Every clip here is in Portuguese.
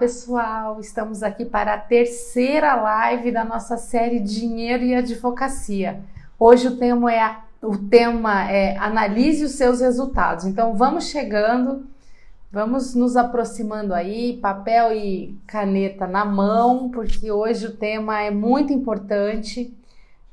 Pessoal, estamos aqui para a terceira live da nossa série Dinheiro e Advocacia. Hoje o tema é analise os seus resultados. Então vamos chegando, vamos nos aproximando aí, papel e caneta na mão, porque hoje o tema é muito importante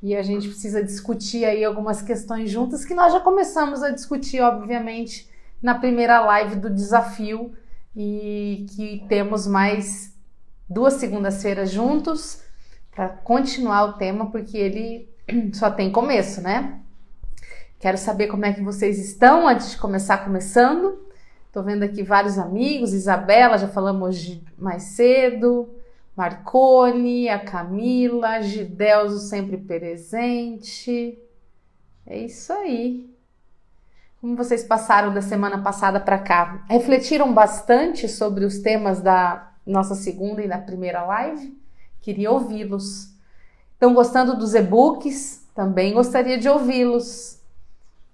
e a gente precisa discutir aí algumas questões juntas que nós já começamos a discutir, obviamente, na primeira live do desafio. E que temos mais 2 segundas-feiras juntos para continuar o tema, porque ele só tem começo, né? Quero saber como é que vocês estão antes de começar começando. Tô vendo aqui vários amigos, Isabela, já falamos hoje mais cedo, Marcone, a Camila, Gidelzo sempre presente. É isso aí. Como vocês passaram da semana passada para cá? Refletiram bastante sobre os temas da nossa segunda e da primeira live? Queria ouvi-los. Estão gostando dos e-books? Também gostaria de ouvi-los.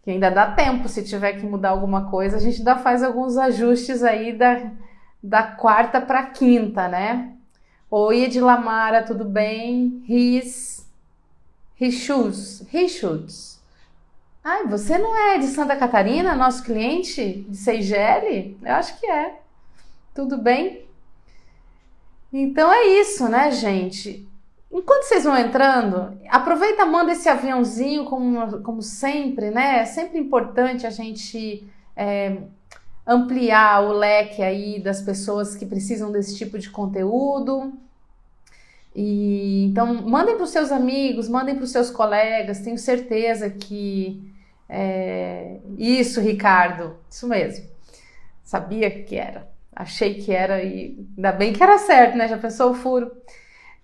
Que ainda dá tempo, se tiver que mudar alguma coisa, a gente ainda faz alguns ajustes aí da quarta para quinta, né? Oi, Edilamara, tudo bem? He shoots. Ai, você não é de Santa Catarina, nosso cliente de Seigele? Eu acho que é. Tudo bem? Então é isso, né, gente? Enquanto vocês vão entrando, aproveita, manda esse aviãozinho como sempre, né? É sempre importante a gente ampliar o leque aí das pessoas que precisam desse tipo de conteúdo. Então, mandem para os seus amigos, mandem para os seus colegas, tenho certeza que... Isso, Ricardo, isso mesmo, sabia que era, achei que era e ainda bem que era certo, né? Já pensou o furo?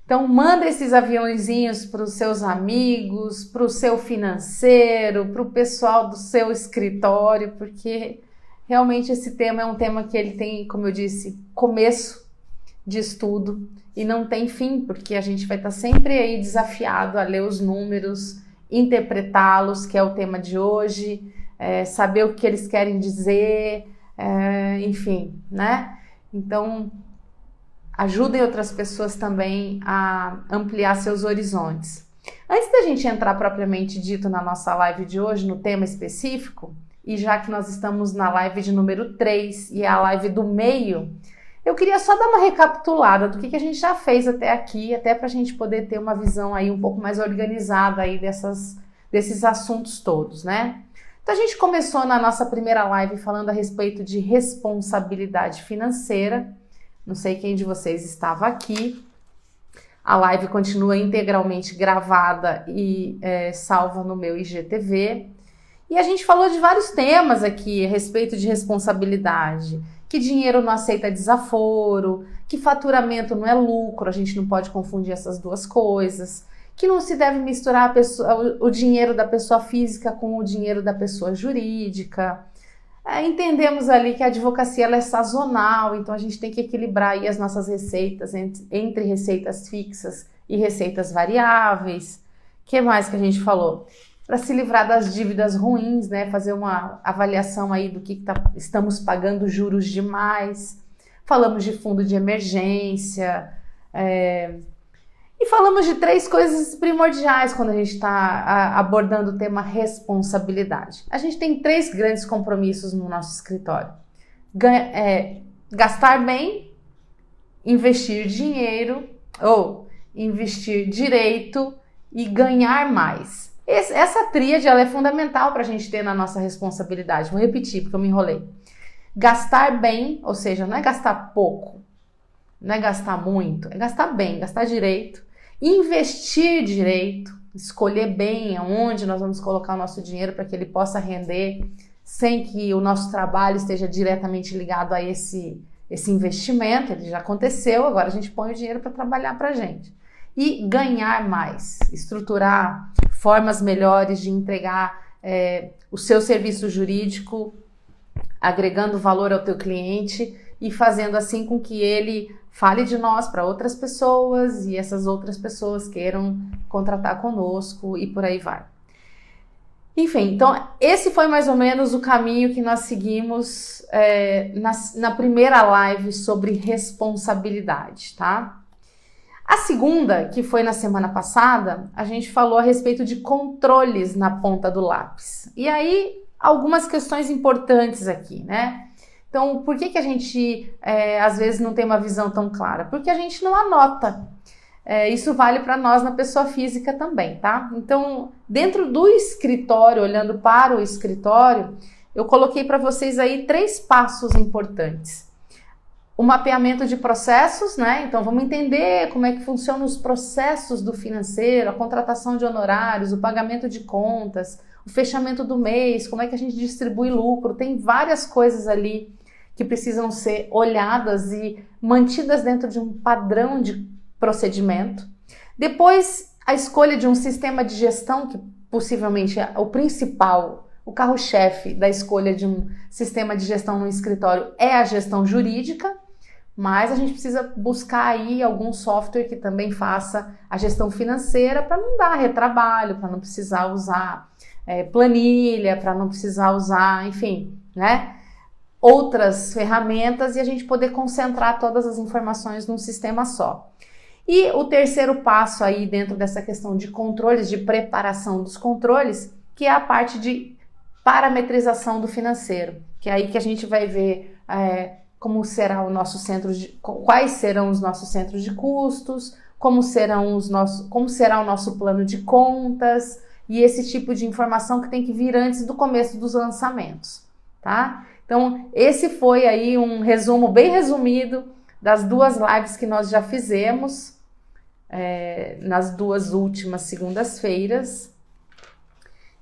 Então manda esses aviãozinhos para os seus amigos, para o seu financeiro, para o pessoal do seu escritório, porque realmente esse tema é um tema que ele tem, como eu disse, começo de estudo e não tem fim, porque a gente vai estar sempre aí desafiado a ler os números, interpretá-los, que é o tema de hoje, saber o que eles querem dizer, enfim, né? Então, ajudem outras pessoas também a ampliar seus horizontes. Antes da gente entrar propriamente dito na nossa live de hoje, no tema específico, e já que nós estamos na live de número 3 e é a live do meio, eu queria só dar uma recapitulada do que a gente já fez até aqui, até para a gente poder ter uma visão aí um pouco mais organizada aí desses assuntos todos, né? Então a gente começou na nossa primeira live falando a respeito de responsabilidade financeira. Não sei quem de vocês estava aqui. A live continua integralmente gravada e salva no meu IGTV. E a gente falou de vários temas aqui a respeito de responsabilidade. Que dinheiro não aceita desaforo, que faturamento não é lucro, a gente não pode confundir essas duas coisas, que não se deve misturar o dinheiro da pessoa física com o dinheiro da pessoa jurídica. Entendemos ali que a advocacia ela é sazonal, então a gente tem que equilibrar aí as nossas receitas entre receitas fixas e receitas variáveis. O que mais que a gente falou? Para se livrar das dívidas ruins, né? Fazer uma avaliação aí do que estamos pagando juros demais. Falamos de fundo de emergência. E falamos de 3 coisas primordiais quando a gente está abordando o tema responsabilidade. A gente tem 3 grandes compromissos no nosso escritório. Gastar bem, investir dinheiro, ou investir direito e ganhar mais. Essa tríade ela é fundamental para a gente ter na nossa responsabilidade. Vou repetir porque eu me enrolei. Gastar bem, ou seja, não é gastar pouco, não é gastar muito, é gastar bem, gastar direito, investir direito, escolher bem aonde nós vamos colocar o nosso dinheiro para que ele possa render sem que o nosso trabalho esteja diretamente ligado a esse investimento. Ele já aconteceu, agora a gente põe o dinheiro para trabalhar para a gente. E ganhar mais, estruturar formas melhores de entregar o seu serviço jurídico, agregando valor ao teu cliente e fazendo assim com que ele fale de nós para outras pessoas e essas outras pessoas queiram contratar conosco e por aí vai. Enfim, então esse foi mais ou menos o caminho que nós seguimos na primeira live sobre responsabilidade, tá? A segunda, que foi na semana passada, a gente falou a respeito de controles na ponta do lápis. E aí, algumas questões importantes aqui, né? Então, por que a gente, às vezes, não tem uma visão tão clara? Porque a gente não anota. Isso vale para nós na pessoa física também, tá? Então, dentro do escritório, olhando para o escritório, eu coloquei para vocês aí 3 passos importantes. O mapeamento de processos, né? Então vamos entender como é que funcionam os processos do financeiro, a contratação de honorários, o pagamento de contas, o fechamento do mês, como é que a gente distribui lucro. Tem várias coisas ali que precisam ser olhadas e mantidas dentro de um padrão de procedimento. Depois, a escolha de um sistema de gestão, que possivelmente é o principal, o carro-chefe da escolha de um sistema de gestão no escritório é a gestão jurídica, mas a gente precisa buscar aí algum software que também faça a gestão financeira para não dar retrabalho, para não precisar usar planilha, para não precisar usar, enfim, né, outras ferramentas e a gente poder concentrar todas as informações num sistema só. E o terceiro passo aí dentro dessa questão de controles, de preparação dos controles, que é a parte de parametrização do financeiro, que é aí que a gente vai ver como será o nosso quais serão os nossos centros de custos, como será o nosso plano de contas e esse tipo de informação que tem que vir antes do começo dos lançamentos, tá? Então, esse foi aí um resumo bem resumido das 2 lives que nós já fizemos nas 2 últimas segundas-feiras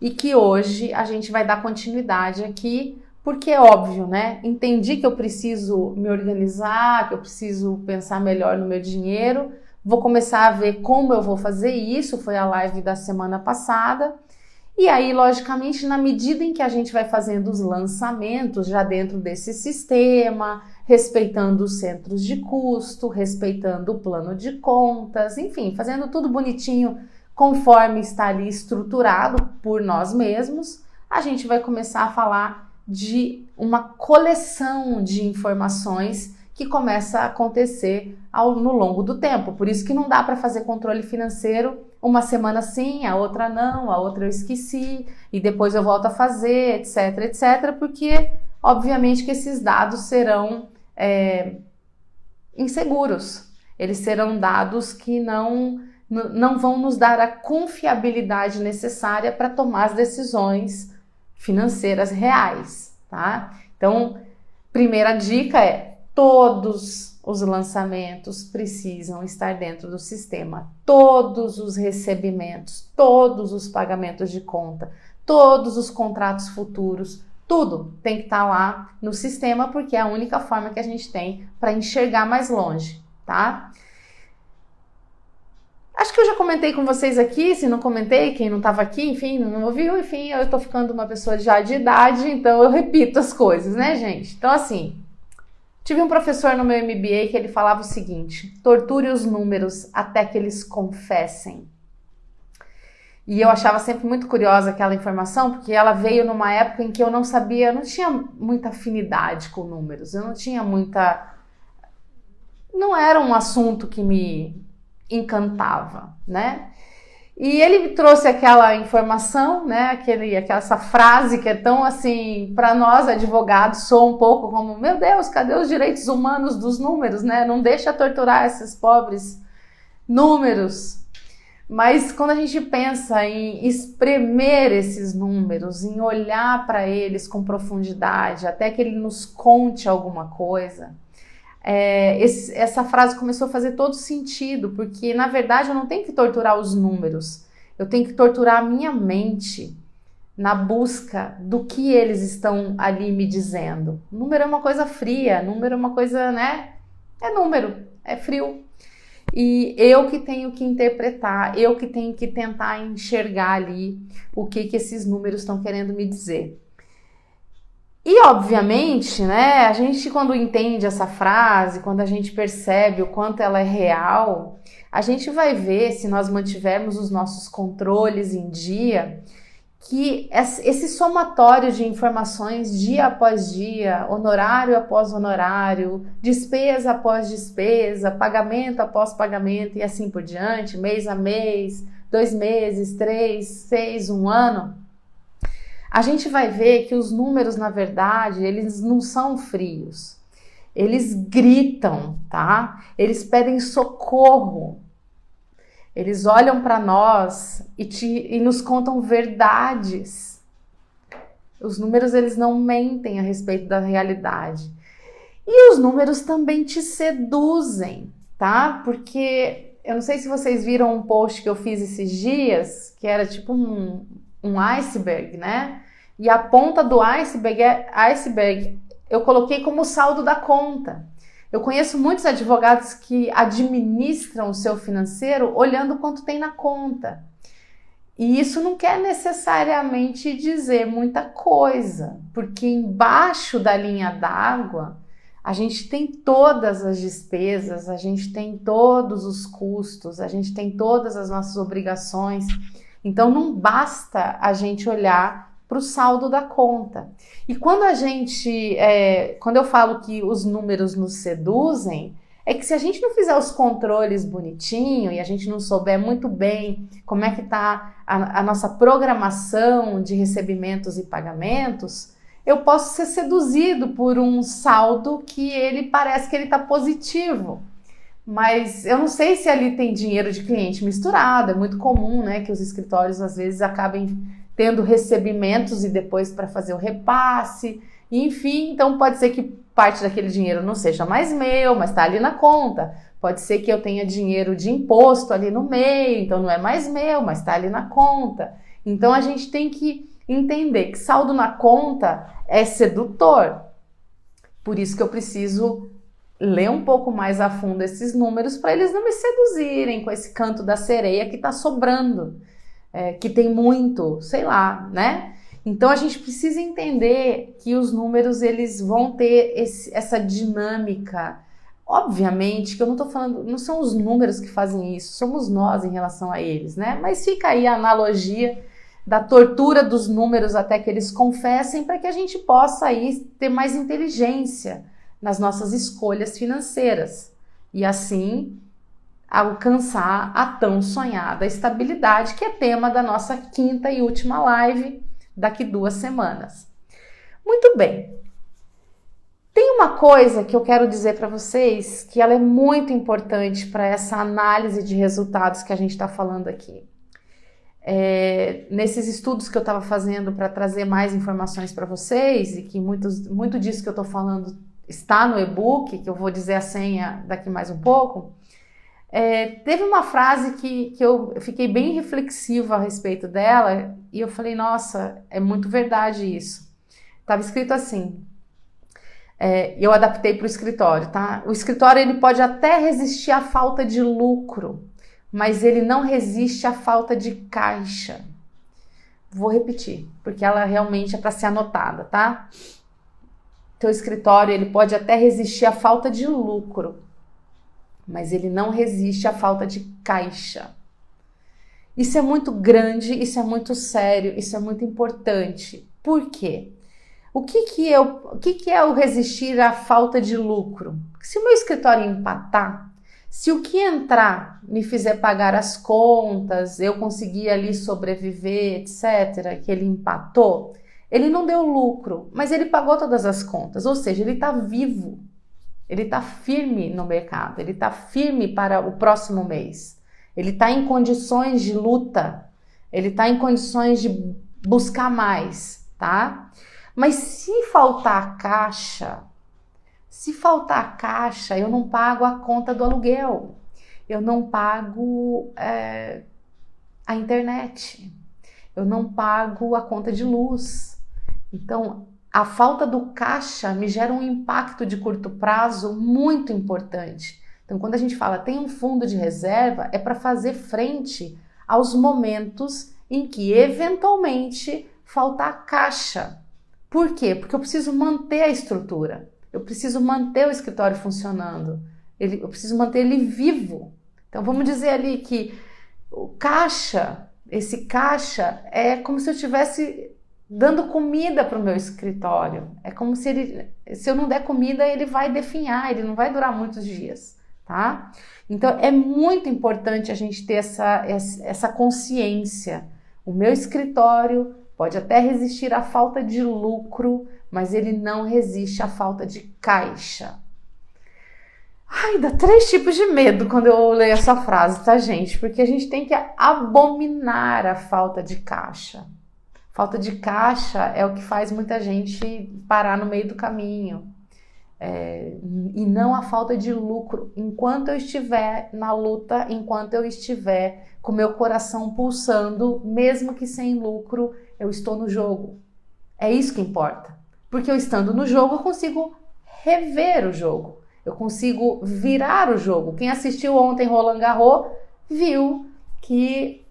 e que hoje a gente vai dar continuidade aqui, porque é óbvio, né? Entendi que eu preciso me organizar, que eu preciso pensar melhor no meu dinheiro, vou começar a ver como eu vou fazer isso, foi a live da semana passada. E aí, logicamente, na medida em que a gente vai fazendo os lançamentos já dentro desse sistema, respeitando os centros de custo, respeitando o plano de contas, enfim, fazendo tudo bonitinho conforme está ali estruturado por nós mesmos, a gente vai começar a falar de uma coleção de informações que começa a acontecer no longo do tempo. Por isso que não dá para fazer controle financeiro uma semana sim, a outra não, a outra eu esqueci e depois eu volto a fazer, etc, etc, porque obviamente que esses dados serão inseguros. Eles serão dados que não vão nos dar a confiabilidade necessária para tomar as decisões financeiras reais, tá? Então, primeira dica é: todos os lançamentos precisam estar dentro do sistema, todos os recebimentos, todos os pagamentos de conta, todos os contratos futuros, tudo tem que estar lá no sistema, porque é a única forma que a gente tem para enxergar mais longe, tá? Acho que eu já comentei com vocês aqui, se não comentei, quem não estava aqui, enfim, não ouviu, enfim, eu tô ficando uma pessoa já de idade, então eu repito as coisas, né, gente? Então, assim, tive um professor no meu MBA que ele falava o seguinte: torture os números até que eles confessem. E eu achava sempre muito curiosa aquela informação, porque ela veio numa época em que eu não sabia, eu não tinha muita afinidade com números, eu não tinha muita... Não era um assunto que me encantava, né? E ele trouxe aquela informação, né? Essa frase que é tão assim, para nós advogados, soa um pouco como: meu Deus, cadê os direitos humanos dos números, né? Não deixa torturar esses pobres números. Mas quando a gente pensa em espremer esses números, em olhar para eles com profundidade, até que ele nos conte alguma coisa, essa frase começou a fazer todo sentido, porque na verdade eu não tenho que torturar os números, eu tenho que torturar a minha mente na busca do que eles estão ali me dizendo. Número é uma coisa fria, número é uma coisa, né? É número, é frio. E eu que tenho que interpretar, eu que tenho que tentar enxergar ali o que esses números estão querendo me dizer. E obviamente, né, a gente quando entende essa frase, quando a gente percebe o quanto ela é real, a gente vai ver, se nós mantivermos os nossos controles em dia, que esse somatório de informações dia após dia, honorário após honorário, despesa após despesa, pagamento após pagamento e assim por diante, mês a mês, 2 meses, 3, 6, 1 ano, a gente vai ver que os números, na verdade, eles não são frios. Eles gritam, tá? Eles pedem socorro. Eles olham para nós e nos contam verdades. Os números, eles não mentem a respeito da realidade. E os números também te seduzem, tá? Porque eu não sei se vocês viram um post que eu fiz esses dias, que era tipo um iceberg, né? E a ponta do iceberg eu coloquei como saldo da conta. Eu conheço muitos advogados que administram o seu financeiro olhando quanto tem na conta. E isso não quer necessariamente dizer muita coisa, porque embaixo da linha d'água a gente tem todas as despesas, a gente tem todos os custos, a gente tem todas as nossas obrigações. Então não basta a gente olhar para o saldo da conta. E quando quando eu falo que os números nos seduzem, é que se a gente não fizer os controles bonitinho e a gente não souber muito bem como é que está a nossa programação de recebimentos e pagamentos, eu posso ser seduzido por um saldo que ele parece que ele está positivo. Mas eu não sei se ali tem dinheiro de cliente misturado, é muito comum, né, que os escritórios às vezes acabem tendo recebimentos e depois para fazer o repasse, enfim, então pode ser que parte daquele dinheiro não seja mais meu, mas está ali na conta. Pode ser que eu tenha dinheiro de imposto ali no meio, então não é mais meu, mas está ali na conta. Então a gente tem que entender que saldo na conta é sedutor. Por isso que eu preciso ler um pouco mais a fundo esses números para eles não me seduzirem com esse canto da sereia que está sobrando. Que tem muito, sei lá, né? Então a gente precisa entender que os números eles vão ter essa dinâmica. Obviamente que eu não estou falando, não são os números que fazem isso, somos nós em relação a eles, né? Mas fica aí a analogia da tortura dos números até que eles confessem para que a gente possa aí ter mais inteligência nas nossas escolhas financeiras e assim alcançar a tão sonhada estabilidade, que é tema da nossa 5ª e última live daqui 2 semanas. Muito bem. Tem uma coisa que eu quero dizer para vocês que ela é muito importante para essa análise de resultados que a gente está falando aqui. Nesses estudos que eu estava fazendo para trazer mais informações para vocês e que muito disso que eu estou falando está no e-book, que eu vou dizer a senha daqui mais um pouco, teve uma frase que eu fiquei bem reflexiva a respeito dela e eu falei, nossa, é muito verdade isso. Estava escrito assim, eu adaptei para o escritório, tá? O escritório ele pode até resistir à falta de lucro, mas ele não resiste à falta de caixa. Vou repetir, porque ela realmente é para ser anotada, tá? Teu escritório ele pode até resistir à falta de lucro, mas ele não resiste à falta de caixa. Isso é muito grande, isso é muito sério, isso é muito importante. Por quê? O que é o resistir à falta de lucro? Se o meu escritório empatar, se o que entrar me fizer pagar as contas, eu conseguir ali sobreviver, etc., que ele empatou, ele não deu lucro, mas ele pagou todas as contas, ou seja, ele está vivo. Ele está firme no mercado, ele está firme para o próximo mês. Ele está em condições de luta, ele está em condições de buscar mais, tá? Mas se faltar caixa, eu não pago a conta do aluguel, eu não pago a internet, eu não pago a conta de luz. Então, a falta do caixa me gera um impacto de curto prazo muito importante. Então, quando a gente fala tem um fundo de reserva, é para fazer frente aos momentos em que, eventualmente, faltar caixa. Por quê? Porque eu preciso manter a estrutura, eu preciso manter o escritório funcionando, eu preciso manter ele vivo. Então, vamos dizer ali que o caixa, esse caixa é como se eu estivesse dando comida para o meu escritório. É como se eu não der comida, ele vai definhar, ele não vai durar muitos dias, tá? Então, é muito importante a gente ter essa consciência. O meu escritório pode até resistir à falta de lucro, mas ele não resiste à falta de caixa. Ai, dá 3 tipos de medo quando eu leio essa frase, tá, gente? Porque a gente tem que abominar a falta de caixa. Falta de caixa é o que faz muita gente parar no meio do caminho. E não a falta de lucro. Enquanto eu estiver na luta, enquanto eu estiver com meu coração pulsando, mesmo que sem lucro, eu estou no jogo. É isso que importa. Porque eu estando no jogo, eu consigo rever o jogo. Eu consigo virar o jogo. Quem assistiu ontem Roland Garros viu que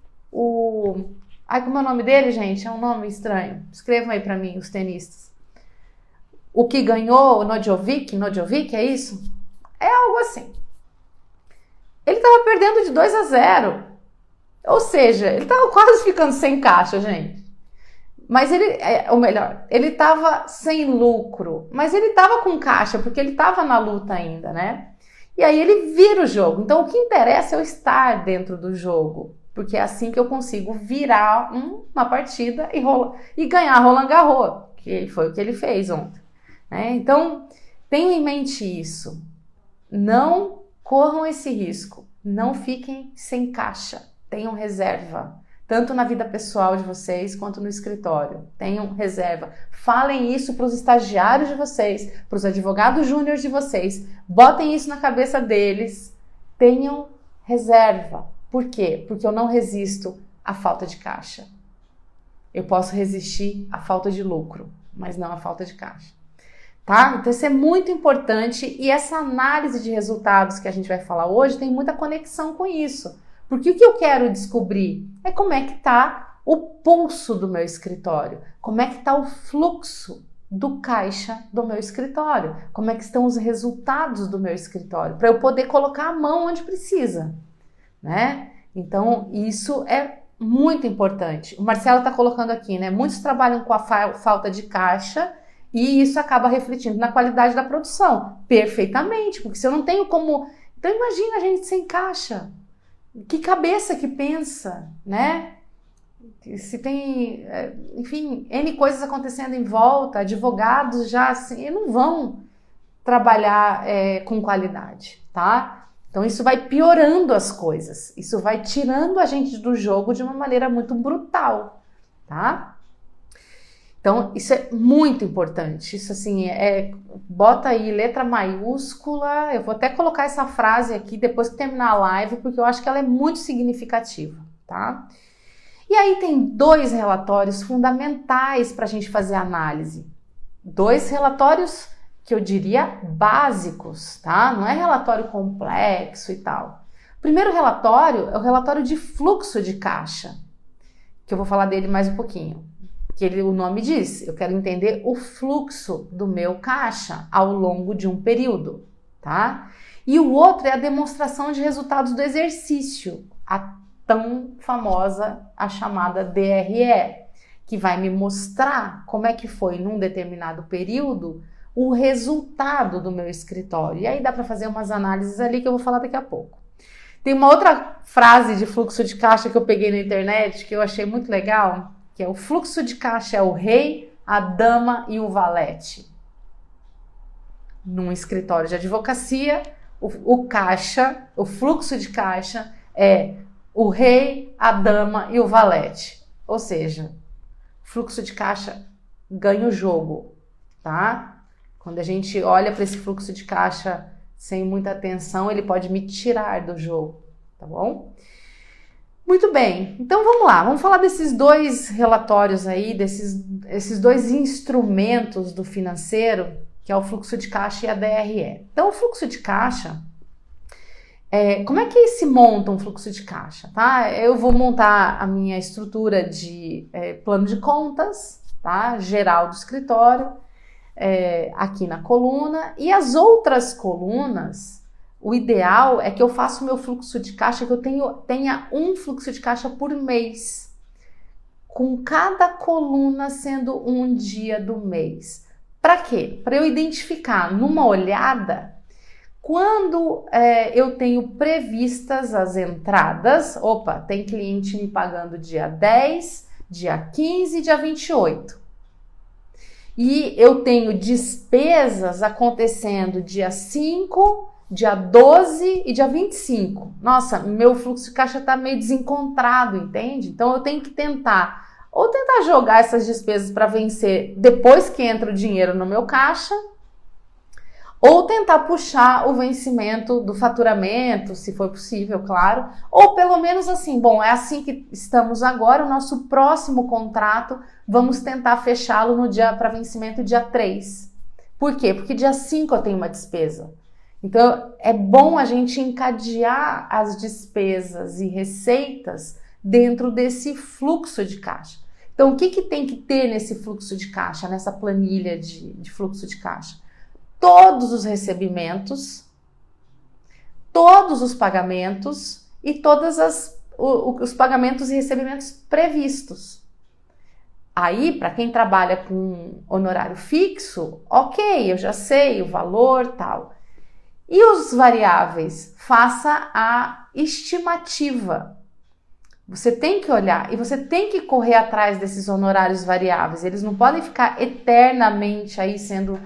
Ai, como é o nome dele, gente? É um nome estranho. Escrevam aí pra mim, os tenistas. O que ganhou, o Nodjovic, é isso? É algo assim. Ele estava perdendo de 2-0. Ou seja, ele estava quase ficando sem caixa, gente. Mas ou melhor, ele estava sem lucro, mas ele estava com caixa, porque ele estava na luta ainda, né? E aí ele vira o jogo. Então, o que interessa é eu estar dentro do jogo, porque é assim que eu consigo virar uma partida e ganhar Roland Garros, que foi o que ele fez ontem, né? Então, tenham em mente isso. Não corram esse risco. Não fiquem sem caixa. Tenham reserva. Tanto na vida pessoal de vocês, quanto no escritório. Tenham reserva. Falem isso para os estagiários de vocês, para os advogados júniores de vocês. Botem isso na cabeça deles. Tenham reserva. Por quê? Porque eu não resisto à falta de caixa. Eu posso resistir à falta de lucro, mas não à falta de caixa. Tá? Então isso é muito importante e essa análise de resultados que a gente vai falar hoje tem muita conexão com isso. Porque o que eu quero descobrir é como é que está o pulso do meu escritório, como é que está o fluxo do caixa do meu escritório, como é que estão os resultados do meu escritório, para eu poder colocar a mão onde precisa, né? Então, isso é muito importante. O Marcelo está colocando aqui, né? Muitos trabalham com a falta de caixa e isso acaba refletindo na qualidade da produção. Perfeitamente, porque se eu não tenho como... Então, imagina a gente sem caixa. Que cabeça que pensa, né? Se tem, enfim, N coisas acontecendo em volta, advogados já assim, não vão trabalhar com qualidade, tá? Então isso vai piorando as coisas, isso vai tirando a gente do jogo de uma maneira muito brutal, tá? Então isso é muito importante, isso assim, bota aí letra maiúscula, eu vou até colocar essa frase aqui depois que terminar a live, porque eu acho que ela é muito significativa, tá? E aí tem 2 relatórios fundamentais para a gente fazer análise, 2 relatórios que eu diria básicos, tá? Não é relatório complexo e tal. O primeiro relatório é o relatório de fluxo de caixa, que eu vou falar dele mais um pouquinho. O nome diz, eu quero entender o fluxo do meu caixa ao longo de um período, tá? E o outro é a demonstração de resultados do exercício, a tão famosa, a chamada DRE, que vai me mostrar como é que foi num determinado período o resultado do meu escritório. E aí dá para fazer umas análises ali que eu vou falar daqui a pouco. Tem uma outra frase de fluxo de caixa que eu peguei na internet que eu achei muito legal, que é o fluxo de caixa é o rei, a dama e o valete. Num escritório de advocacia, o fluxo de caixa é o rei, a dama e o valete. Ou seja, fluxo de caixa ganha o jogo, tá? Quando a gente olha para esse fluxo de caixa sem muita atenção, ele pode me tirar do jogo, tá bom? Muito bem, então vamos lá, vamos falar desses 2 relatórios aí, esses 2 instrumentos do financeiro, que é o fluxo de caixa e a DRE. Então o fluxo de caixa, como é que se monta um fluxo de caixa, tá? Eu vou montar a minha estrutura de plano de contas, tá? Geral do escritório, aqui na coluna, e as outras colunas, o ideal é que eu faça o meu fluxo de caixa, que eu tenha um fluxo de caixa por mês, com cada coluna sendo um dia do mês. Para quê? Para eu identificar numa olhada quando eu tenho previstas as entradas. Opa, tem cliente me pagando dia 10, dia 15, dia 28. E eu tenho despesas acontecendo dia 5, dia 12 e dia 25. Nossa, meu fluxo de caixa está meio desencontrado, entende? Então eu tenho que tentar jogar essas despesas para vencer depois que entra o dinheiro no meu caixa, ou tentar puxar o vencimento do faturamento, se for possível, claro, ou pelo menos assim, bom, é assim que estamos agora, o nosso próximo contrato, vamos tentar fechá-lo no dia para vencimento dia 3. Por quê? Porque dia 5 eu tenho uma despesa. Então, é bom a gente encadear as despesas e receitas dentro desse fluxo de caixa. Então, o que tem que ter nesse fluxo de caixa, nessa planilha de fluxo de caixa? Todos os recebimentos, todos os pagamentos e todos os pagamentos e recebimentos previstos. Aí, para quem trabalha com honorário fixo, ok, eu já sei o valor, tal. E os variáveis? Faça a estimativa. Você tem que olhar e você tem que correr atrás desses honorários variáveis. Eles não podem ficar eternamente aí sendo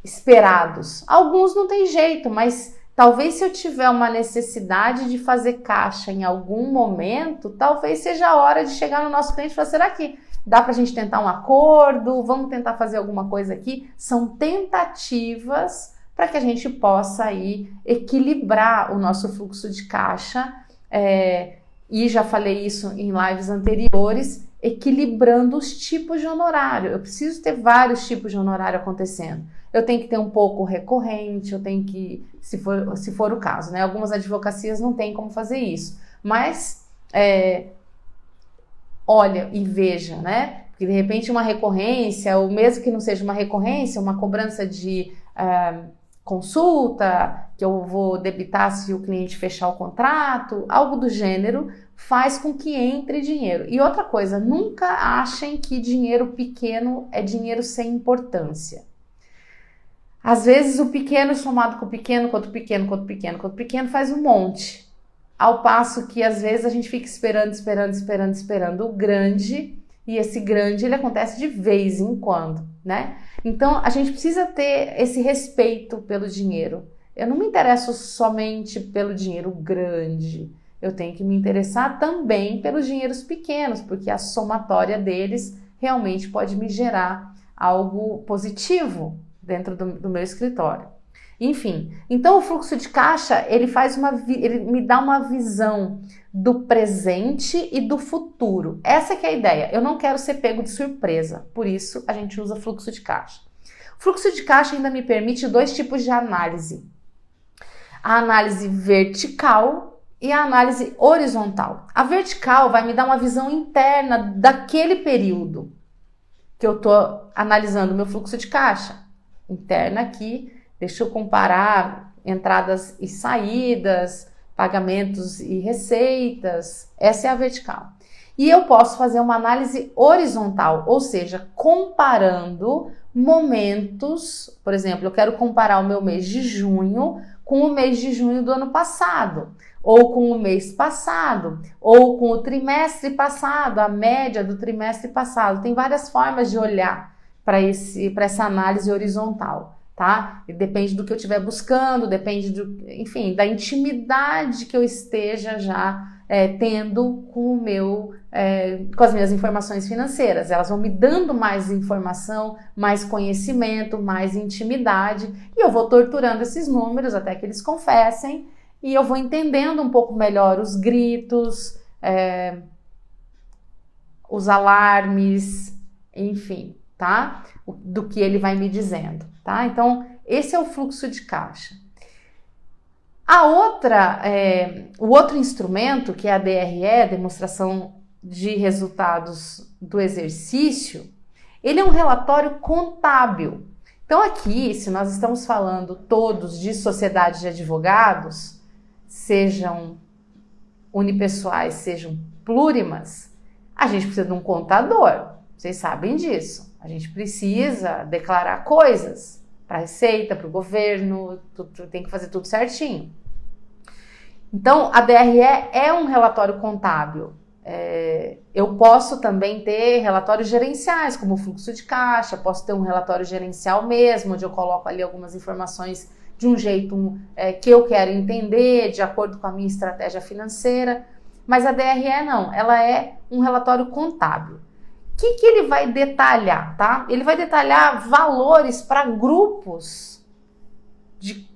esperados. Alguns não tem jeito, mas talvez se eu tiver uma necessidade de fazer caixa em algum momento, talvez seja a hora de chegar no nosso cliente e falar, será que dá para a gente tentar um acordo? Vamos tentar fazer alguma coisa aqui? São tentativas para que a gente possa aí equilibrar o nosso fluxo de caixa, e já falei isso em lives anteriores, equilibrando os tipos de honorário. Eu preciso ter vários tipos de honorário acontecendo. Eu tenho que ter um pouco recorrente, eu tenho que, se for o caso, né? Algumas advocacias não tem como fazer isso, mas olha e veja, né? Porque de repente uma recorrência, ou mesmo que não seja uma recorrência, uma cobrança de consulta, que eu vou debitar se o cliente fechar o contrato, algo do gênero, faz com que entre dinheiro. E outra coisa, nunca achem que dinheiro pequeno é dinheiro sem importância. Às vezes o pequeno somado com o pequeno, quanto pequeno, quanto pequeno, quanto pequeno faz um monte. Ao passo que às vezes a gente fica esperando o grande, e esse grande ele acontece de vez em quando, né? Então a gente precisa ter esse respeito pelo dinheiro. Eu não me interesso somente pelo dinheiro grande, eu tenho que me interessar também pelos dinheiros pequenos, porque a somatória deles realmente pode me gerar algo positivo dentro do meu escritório. Enfim, então o fluxo de caixa, ele me dá uma visão do presente e do futuro. Essa que é a ideia. Eu não quero ser pego de surpresa, por isso a gente usa fluxo de caixa. O fluxo de caixa ainda me permite dois tipos de análise. A análise vertical e a análise horizontal. A vertical vai me dar uma visão interna daquele período que eu estou analisando meu fluxo de caixa. Interna aqui, deixa eu comparar entradas e saídas, pagamentos e receitas. Essa é a vertical. E eu posso fazer uma análise horizontal, ou seja, comparando momentos. Por exemplo, eu quero comparar o meu mês de junho com o mês de junho do ano passado, ou com o mês passado, ou com o trimestre passado, a média do trimestre passado. Tem várias formas de olhar para essa análise horizontal, tá? E depende do que eu estiver buscando, depende enfim, da intimidade que eu esteja já tendo com com as minhas informações financeiras. Elas vão me dando mais informação, mais conhecimento, mais intimidade, e eu vou torturando esses números até que eles confessem, e eu vou entendendo um pouco melhor os gritos, os alarmes, enfim, tá? Do que ele vai me dizendo, tá? Então, esse é o fluxo de caixa. O outro instrumento, que é a DRE, Demonstração de Resultados do Exercício, ele é um relatório contábil. Então aqui, se nós estamos falando todos de sociedades de advogados, sejam unipessoais, sejam plurimas, A gente precisa de um contador, vocês sabem disso. A gente precisa declarar coisas para a Receita, para o governo, tem que fazer tudo certinho. Então, a DRE é um relatório contábil. Eu posso também ter relatórios gerenciais, como fluxo de caixa, posso ter um relatório gerencial mesmo, onde eu coloco ali algumas informações de um jeito que eu quero entender, de acordo com a minha estratégia financeira. Mas a DRE não, ela é um relatório contábil. O que ele vai detalhar, tá? Ele vai detalhar valores para grupos de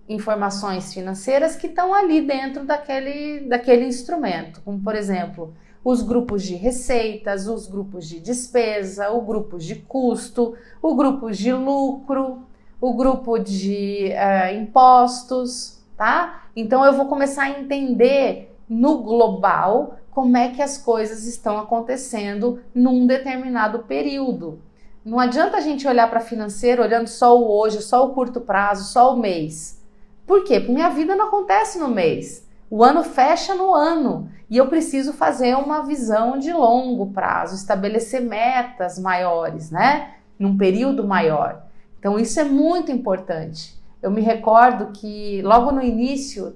informações financeiras que estão ali dentro daquele instrumento, como por exemplo, os grupos de receitas, os grupos de despesa, o grupo de custo, o grupo de lucro, o grupo de impostos, tá? Então eu vou começar a entender no global como é que as coisas estão acontecendo num determinado período. Não adianta a gente olhar para financeiro olhando só o hoje, só o curto prazo, só o mês. Por quê? Porque minha vida não acontece no mês. O ano fecha no ano e eu preciso fazer uma visão de longo prazo, estabelecer metas maiores, né? Num período maior. Então isso é muito importante. Eu me recordo que logo no início,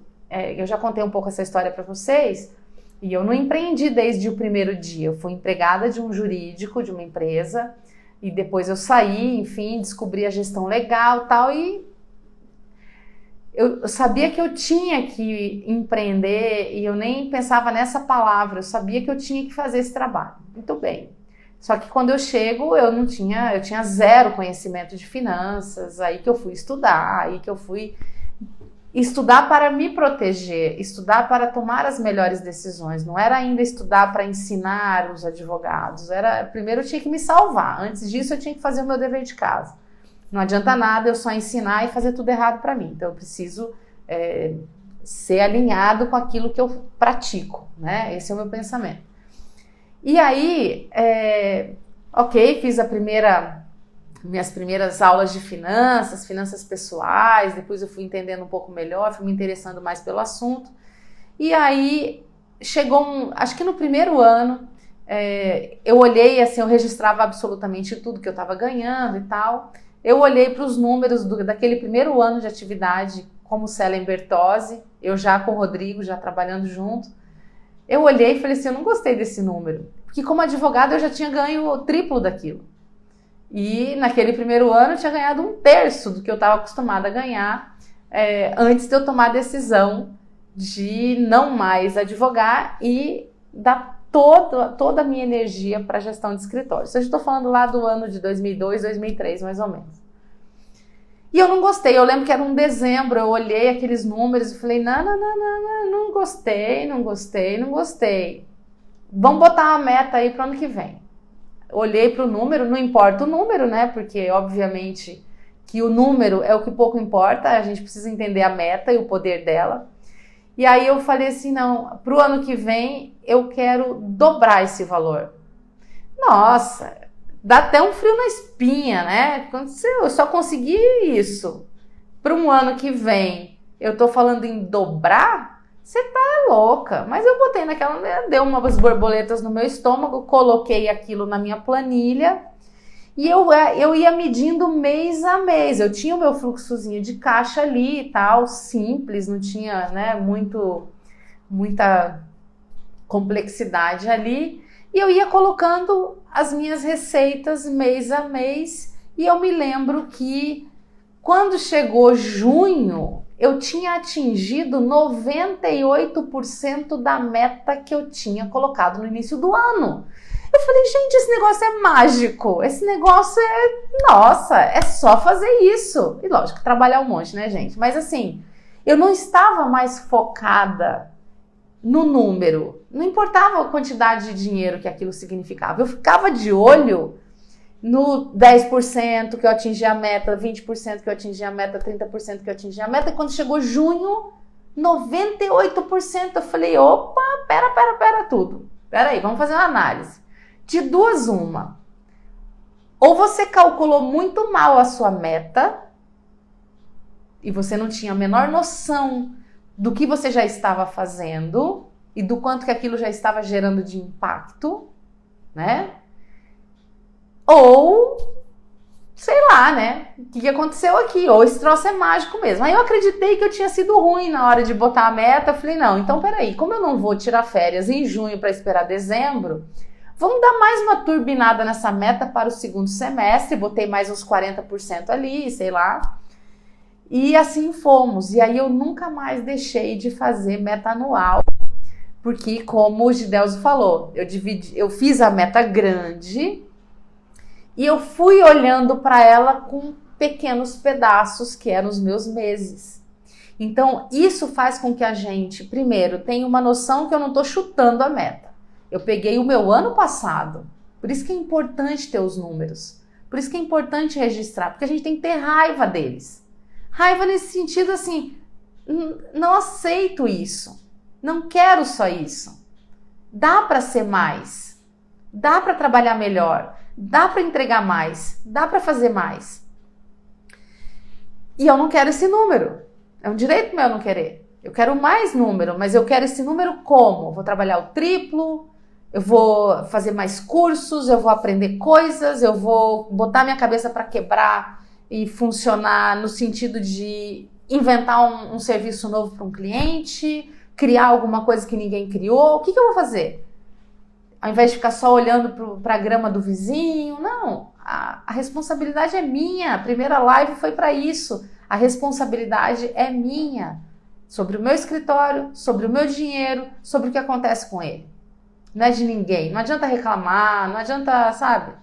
eu já contei um pouco essa história para vocês, e eu não empreendi desde o primeiro dia. Eu fui empregada de um jurídico, de uma empresa, e depois eu saí, enfim, descobri a gestão legal e tal, e eu sabia que eu tinha que empreender e eu nem pensava nessa palavra, eu sabia que eu tinha que fazer esse trabalho. Muito bem. Só que quando eu chego, eu tinha zero conhecimento de finanças, aí que eu fui estudar, aí que eu fui estudar para me proteger, estudar para tomar as melhores decisões. Não era ainda estudar para ensinar os advogados, primeiro eu tinha que me salvar. Antes disso eu tinha que fazer o meu dever de casa. Não adianta nada eu só ensinar e fazer tudo errado para mim. Então eu preciso ser alinhado com aquilo que eu pratico, né? Esse é o meu pensamento. E aí, fiz minhas primeiras aulas de finanças pessoais, depois eu fui entendendo um pouco melhor, fui me interessando mais pelo assunto. E aí chegou acho que no primeiro ano, eu olhei assim, eu registrava absolutamente tudo que eu estava ganhando e tal. Eu olhei para os números daquele primeiro ano de atividade como Célia Bertozzi, eu já com o Rodrigo, já trabalhando junto. Eu olhei e falei assim, eu não gostei desse número, porque como advogada eu já tinha ganho o triplo daquilo. E naquele primeiro ano eu tinha ganhado 1/3 do que eu estava acostumada a ganhar antes de eu tomar a decisão de não mais advogar e dar toda a minha energia para a gestão de escritório. Isso eu estou falando lá do ano de 2002, 2003, mais ou menos. E eu não gostei, eu lembro que era um dezembro, eu olhei aqueles números e falei, não gostei. Vamos botar uma meta aí para o ano que vem. Olhei para o número, não importa o número, né? Porque, obviamente, que o número é o que pouco importa, a gente precisa entender a meta e o poder dela. E aí eu falei assim, não, para o ano que vem eu quero dobrar esse valor. Nossa, dá até um frio na espinha, né? Eu só consegui isso. Para um ano que vem eu tô falando em dobrar? Você tá louca. Mas eu botei deu umas borboletas no meu estômago, coloquei aquilo na minha planilha e eu ia medindo mês a mês. Eu tinha o meu fluxozinho de caixa ali e tal, simples, não tinha, né, muita complexidade ali. E eu ia colocando as minhas receitas mês a mês. E eu me lembro que quando chegou junho, eu tinha atingido 98% da meta que eu tinha colocado no início do ano. Eu falei, gente, esse negócio é mágico, esse negócio nossa, é só fazer isso. E lógico, trabalhar um monte, né, gente? Mas assim, eu não estava mais focada no número, não importava a quantidade de dinheiro que aquilo significava, eu ficava de olho no 10% que eu atingi a meta, 20% que eu atingi a meta, 30% que eu atingi a meta, e quando chegou junho, 98%, eu falei, opa, pera tudo, peraí, vamos fazer uma análise. De duas uma, ou você calculou muito mal a sua meta, e você não tinha a menor noção do que você já estava fazendo, e do quanto que aquilo já estava gerando de impacto, né? Ou, sei lá, né? O que aconteceu aqui? Ou esse troço é mágico mesmo. Aí eu acreditei que eu tinha sido ruim na hora de botar a meta. Eu falei, não, então peraí, como eu não vou tirar férias em junho para esperar dezembro, vamos dar mais uma turbinada nessa meta para o segundo semestre. Botei mais uns 40% ali, sei lá. E assim fomos. E aí eu nunca mais deixei de fazer meta anual. Porque, como o Gidelso falou, eu fiz a meta grande e eu fui olhando para ela com pequenos pedaços, que eram os meus meses. Então, isso faz com que a gente, primeiro, tenha uma noção que eu não estou chutando a meta. Eu peguei o meu ano passado. Por isso que é importante ter os números. Por isso que é importante registrar, porque a gente tem que ter raiva deles. Raiva nesse sentido assim, não aceito isso. Não quero só isso. Dá para ser mais. Dá para trabalhar melhor. Dá para entregar mais. Dá para fazer mais. E eu não quero esse número. É um direito meu não querer. Eu quero mais número, mas eu quero esse número como? Eu vou trabalhar o triplo, eu vou fazer mais cursos, eu vou aprender coisas, eu vou botar minha cabeça para quebrar e funcionar no sentido de inventar um serviço novo para um cliente, criar alguma coisa que ninguém criou. O que eu vou fazer? Ao invés de ficar só olhando para a grama do vizinho, não. A responsabilidade é minha. A primeira live foi para isso. A responsabilidade é minha. Sobre o meu escritório, sobre o meu dinheiro, sobre o que acontece com ele. Não é de ninguém. Não adianta reclamar, não adianta, sabe?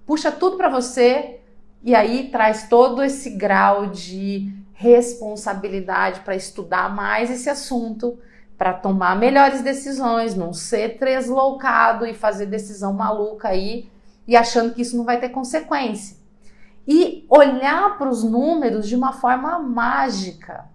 Puxa tudo para você e aí traz todo esse grau de responsabilidade para estudar mais esse assunto, para tomar melhores decisões, não ser tresloucado e fazer decisão maluca aí e achando que isso não vai ter consequência. E olhar para os números de uma forma mágica,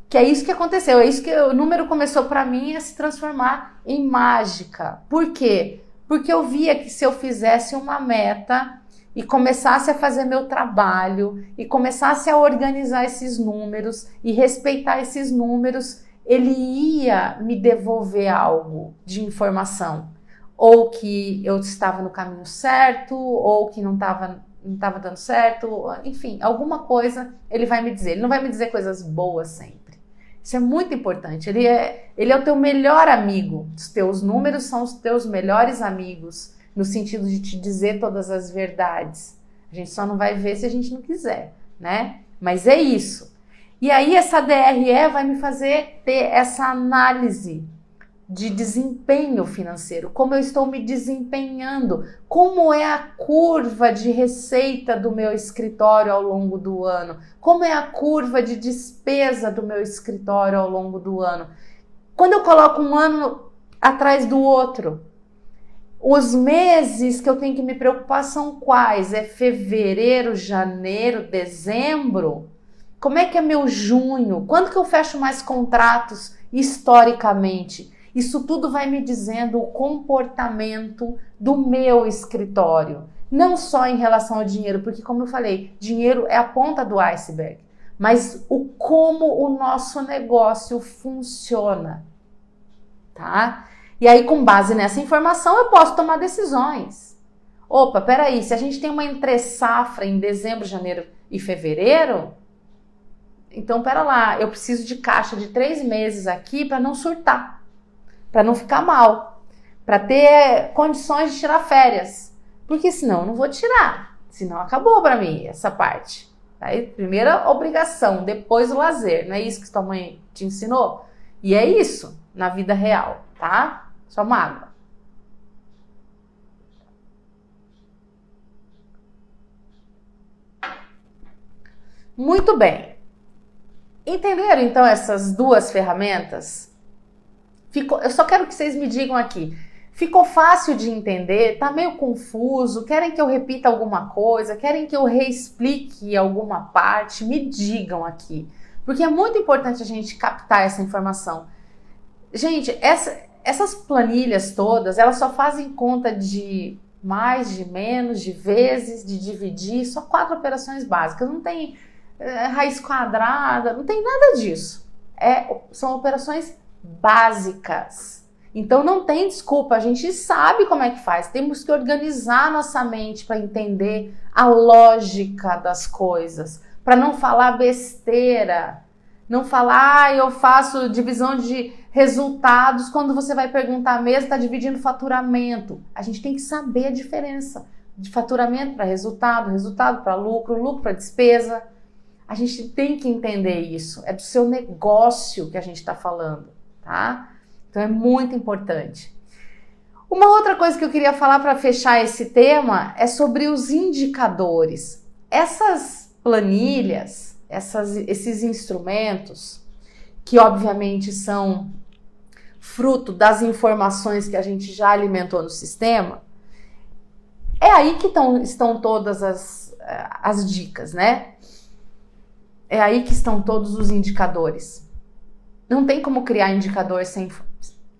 que é isso que aconteceu, é isso que o número começou para mim a se transformar em mágica. Por quê? Porque eu via que se eu fizesse uma meta e começasse a fazer meu trabalho e começasse a organizar esses números e respeitar esses números, ele ia me devolver algo de informação. Ou que eu estava no caminho certo, ou que não estava dando certo, enfim, alguma coisa ele vai me dizer. Ele não vai me dizer coisas boas sempre. Isso é muito importante. Ele é o teu melhor amigo. Os teus números são os teus melhores amigos, no sentido de te dizer todas as verdades. A gente só não vai ver se a gente não quiser, né? Mas é isso. E aí essa DRE vai me fazer ter essa análise de desempenho financeiro, como eu estou me desempenhando, como é a curva de receita do meu escritório ao longo do ano, como é a curva de despesa do meu escritório ao longo do ano. Quando eu coloco um ano atrás do outro, os meses que eu tenho que me preocupar são quais? É fevereiro, janeiro, dezembro? Como é que é meu junho? Quando que eu fecho mais contratos historicamente? Isso tudo vai me dizendo o comportamento do meu escritório. Não só em relação ao dinheiro, porque como eu falei, dinheiro é a ponta do iceberg. Mas como o nosso negócio funciona, tá? E aí, com base nessa informação, eu posso tomar decisões. Opa, peraí, se a gente tem uma entre-safra em dezembro, janeiro e fevereiro, então pera lá, eu preciso de caixa de 3 meses aqui para não surtar, para não ficar mal, para ter condições de tirar férias, porque senão eu não vou tirar, senão acabou para mim essa parte. Aí, primeira obrigação, depois o lazer, não é isso que tua mãe te ensinou? E é isso na vida real, tá? Só uma água. Muito bem. Entenderam então essas duas ferramentas? Eu só quero que vocês me digam aqui. Ficou fácil de entender? Tá meio confuso? Querem que eu repita alguma coisa? Querem que eu reexplique alguma parte? Me digam aqui. Porque é muito importante a gente captar essa informação. Gente, essas planilhas todas, elas só fazem conta de mais, de menos, de vezes, de dividir. Só 4 operações básicas. Não tem raiz quadrada, não tem nada disso. São operações básicas. Então não tem desculpa, a gente sabe como é que faz. Temos que organizar nossa mente para entender a lógica das coisas, para não falar besteira, não falar, eu faço divisão de resultados, quando você vai perguntar mesmo, está dividindo faturamento. A gente tem que saber a diferença de faturamento para resultado, resultado para lucro, lucro para despesa. A gente tem que entender isso. É do seu negócio que a gente está falando, tá? Então é muito importante. Uma outra coisa que eu queria falar para fechar esse tema é sobre os indicadores. Essas planilhas, esses instrumentos, que obviamente são fruto das informações que a gente já alimentou no sistema, é aí que estão todas as dicas, né? É aí que estão todos os indicadores. Não tem como criar indicador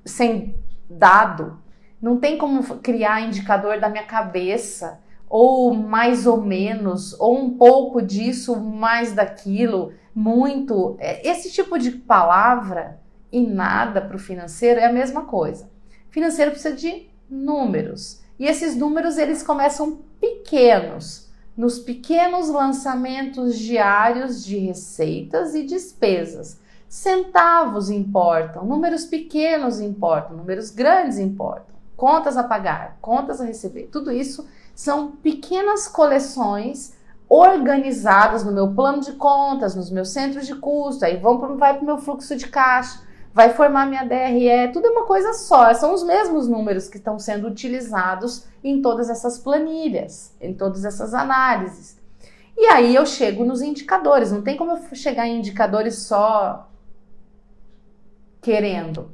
sem dado. Não tem como criar indicador da minha cabeça, ou mais ou menos, ou um pouco disso, mais daquilo, muito. Esse tipo de palavra e nada para o financeiro é a mesma coisa. O financeiro precisa de números. E esses números, eles começam pequenos, nos pequenos lançamentos diários de receitas e despesas. Centavos importam, números pequenos importam, números grandes importam. Contas a pagar, contas a receber, tudo isso são pequenas coleções organizadas no meu plano de contas, nos meus centros de custo, aí vai para o meu fluxo de caixa, vai formar minha DRE, tudo é uma coisa só, são os mesmos números que estão sendo utilizados em todas essas planilhas, em todas essas análises. E aí eu chego nos indicadores, não tem como eu chegar em indicadores só querendo.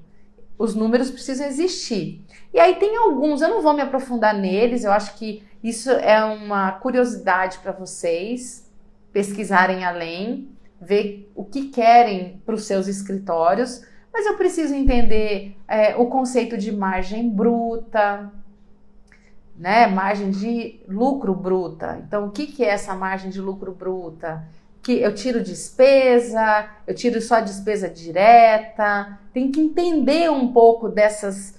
Os números precisam existir. E aí tem alguns, eu não vou me aprofundar neles, eu acho que isso é uma curiosidade para vocês pesquisarem além, ver o que querem para os seus escritórios, mas eu preciso entender o conceito de margem bruta, né? Margem de lucro bruta. Então, o que é essa margem de lucro bruta? Que eu tiro despesa, eu tiro só despesa direta, tem que entender um pouco dessas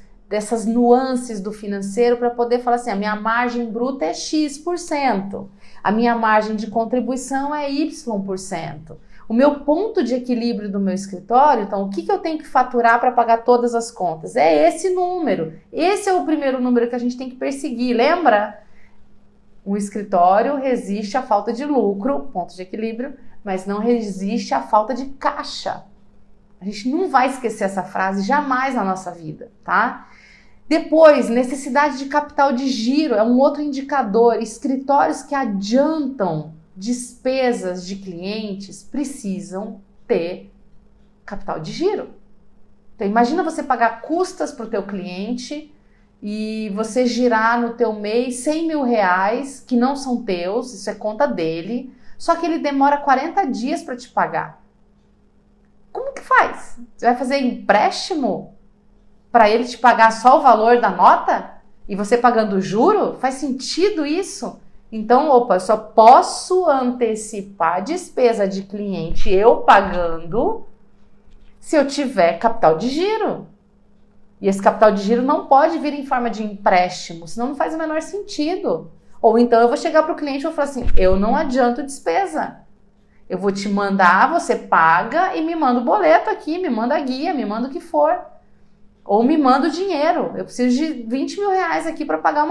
nuances do financeiro para poder falar assim, a minha margem bruta é X%, a minha margem de contribuição é Y%. O meu ponto de equilíbrio do meu escritório, então o que eu tenho que faturar para pagar todas as contas? É esse número, esse é o primeiro número que a gente tem que perseguir, lembra? Um escritório resiste à falta de lucro, ponto de equilíbrio, mas não resiste à falta de caixa. A gente não vai esquecer essa frase jamais na nossa vida, tá? Depois, necessidade de capital de giro é um outro indicador. Escritórios que adiantam despesas de clientes precisam ter capital de giro. Então, imagina você pagar custas para o teu cliente e você girar no teu mês 100 mil reais, que não são teus, isso é conta dele, só que ele demora 40 dias para te pagar. Como que faz? Você vai fazer empréstimo para ele te pagar só o valor da nota? E você pagando o juro? Faz sentido isso? Então, eu só posso antecipar a despesa de cliente eu pagando se eu tiver capital de giro. E esse capital de giro não pode vir em forma de empréstimo, senão não faz o menor sentido. Ou então eu vou chegar para o cliente e vou falar assim, eu não adianto despesa. Eu vou te mandar, você paga e me manda o boleto aqui, me manda a guia, me manda o que for. Ou me manda o dinheiro. Eu preciso de 20 mil reais aqui para pagar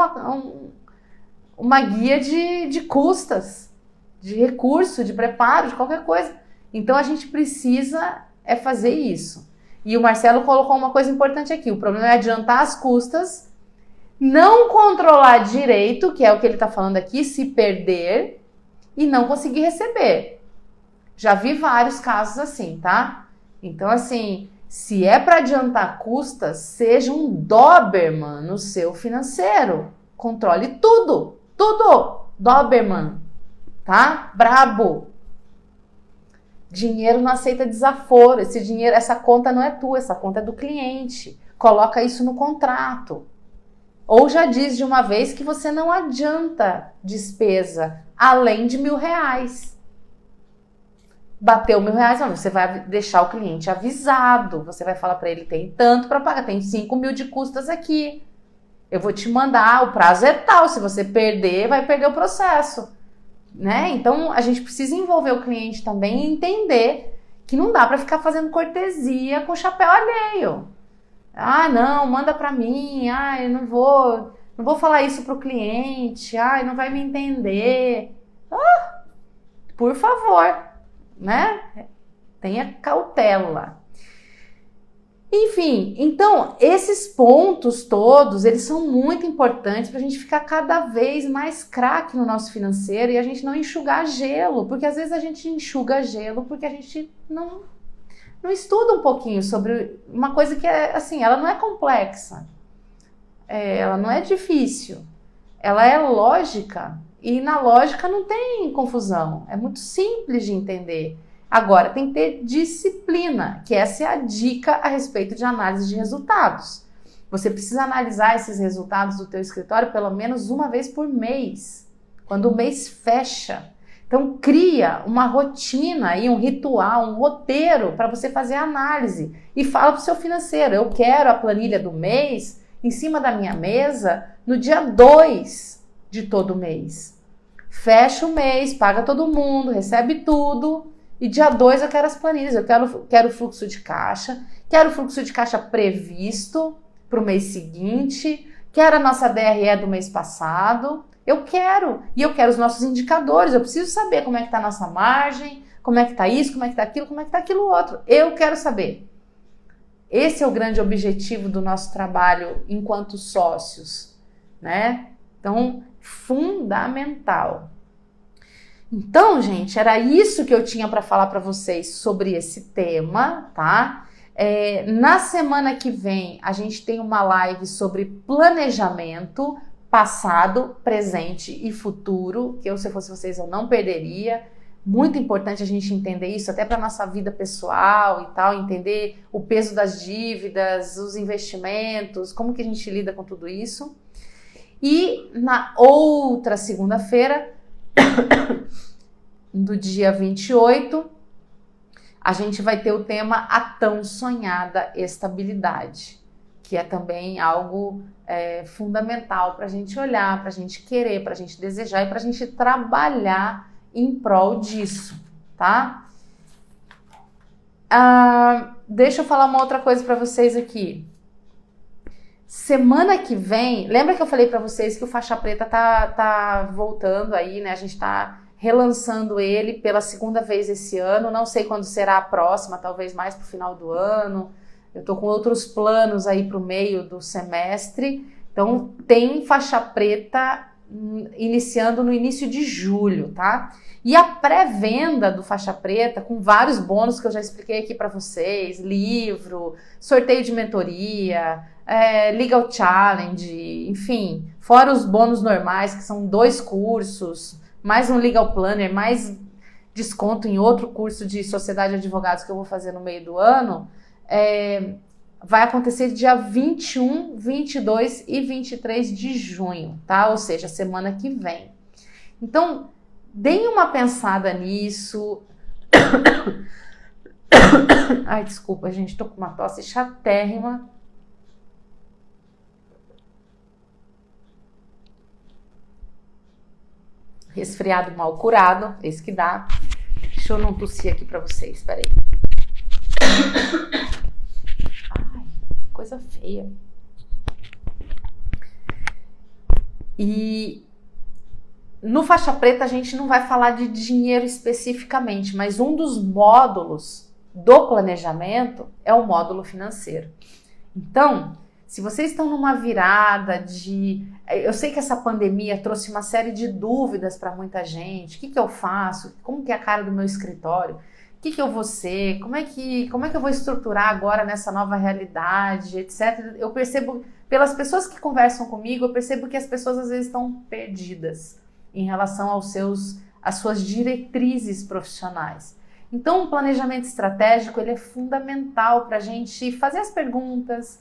uma guia de custas, de recurso, de preparo, de qualquer coisa. Então a gente precisa fazer isso. E o Marcelo colocou uma coisa importante aqui. O problema é adiantar as custas, não controlar direito, que é o que ele está falando aqui, se perder e não conseguir receber. Já vi vários casos assim, tá? Então, assim, se é para adiantar custas, seja um Doberman no seu financeiro. Controle tudo, tudo. Doberman, tá? Brabo. Dinheiro não aceita desaforo. Esse dinheiro, essa conta não é tua, essa conta é do cliente. Coloca isso no contrato. Ou já diz de uma vez que você não adianta despesa além de 1.000 reais. bateu R$1.000, não, você vai deixar o cliente avisado, você vai falar para ele, tem tanto para pagar, tem 5.000 de custas aqui, eu vou te mandar, o prazo é tal, se você perder, vai perder o processo, né? Então, a gente precisa envolver o cliente também e entender que não dá para ficar fazendo cortesia com chapéu alheio. Ah, não, manda para mim, eu não vou falar isso pro cliente, não vai me entender. Por favor, né? Tenha cautela. Enfim, então, esses pontos todos, eles são muito importantes para a gente ficar cada vez mais craque no nosso financeiro e a gente não enxugar gelo, porque às vezes a gente enxuga gelo porque a gente não estuda um pouquinho sobre uma coisa que é assim, ela não é complexa, ela não é difícil, ela é lógica e na lógica não tem confusão, é muito simples de entender. Agora, tem que ter disciplina, que essa é a dica a respeito de análise de resultados. Você precisa analisar esses resultados do teu escritório pelo menos uma vez por mês, quando o mês fecha. Então, cria uma rotina e um ritual, um roteiro para você fazer a análise. E fala para o seu financeiro, eu quero a planilha do mês em cima da minha mesa no dia 2 de todo mês. Fecha o mês, paga todo mundo, recebe tudo. E dia 2 eu quero as planilhas, eu quero o fluxo de caixa, quero o fluxo de caixa previsto para o mês seguinte, quero a nossa DRE do mês passado, eu quero os nossos indicadores, eu preciso saber como é que está a nossa margem, como é que está isso, como é que está aquilo, como é que está aquilo outro, eu quero saber. Esse é o grande objetivo do nosso trabalho enquanto sócios, né? Então, fundamental. Então, gente, era isso que eu tinha para falar para vocês sobre esse tema, tá? Na semana que vem, a gente tem uma live sobre planejamento passado, presente e futuro, que eu, se fosse vocês, eu não perderia. Muito importante a gente entender isso, até para nossa vida pessoal e tal, entender o peso das dívidas, os investimentos, como que a gente lida com tudo isso. E na outra segunda-feira, do dia 28, a gente vai ter o tema a tão sonhada estabilidade, que é também algo fundamental para a gente olhar, para a gente querer, para a gente desejar e para a gente trabalhar em prol disso, tá? Deixa eu falar uma outra coisa para vocês aqui. Semana que vem, lembra que eu falei para vocês que o Faixa Preta tá voltando aí, né? A gente tá relançando ele pela segunda vez esse ano. Não sei quando será a próxima, talvez mais pro final do ano. Eu tô com outros planos aí pro meio do semestre. Então, tem Faixa Preta iniciando no início de julho, tá? E a pré-venda do Faixa Preta, com vários bônus que eu já expliquei aqui para vocês, livro, sorteio de mentoria, Legal Challenge, enfim, fora os bônus normais, que são 2 cursos, mais um Legal Planner, mais desconto em outro curso de Sociedade de Advogados que eu vou fazer no meio do ano, vai acontecer dia 21, 22 e 23 de junho, tá? Ou seja, semana que vem. Então, deem uma pensada nisso. Ai, desculpa, gente, tô com uma tosse chatérrima. Resfriado mal curado, esse que dá. Deixa eu não tossir aqui pra vocês, peraí. Ai, coisa feia. E no Faixa Preta a gente não vai falar de dinheiro especificamente, mas um dos módulos do planejamento é o módulo financeiro. Então, se vocês estão numa virada de... Eu sei que essa pandemia trouxe uma série de dúvidas para muita gente. O que eu faço? Como que é a cara do meu escritório? O que eu vou ser? Como é que eu vou estruturar agora nessa nova realidade, etc. Eu percebo, pelas pessoas que conversam comigo, eu percebo que as pessoas às vezes estão perdidas em relação às suas diretrizes profissionais. Então, o planejamento estratégico ele é fundamental para a gente fazer as perguntas,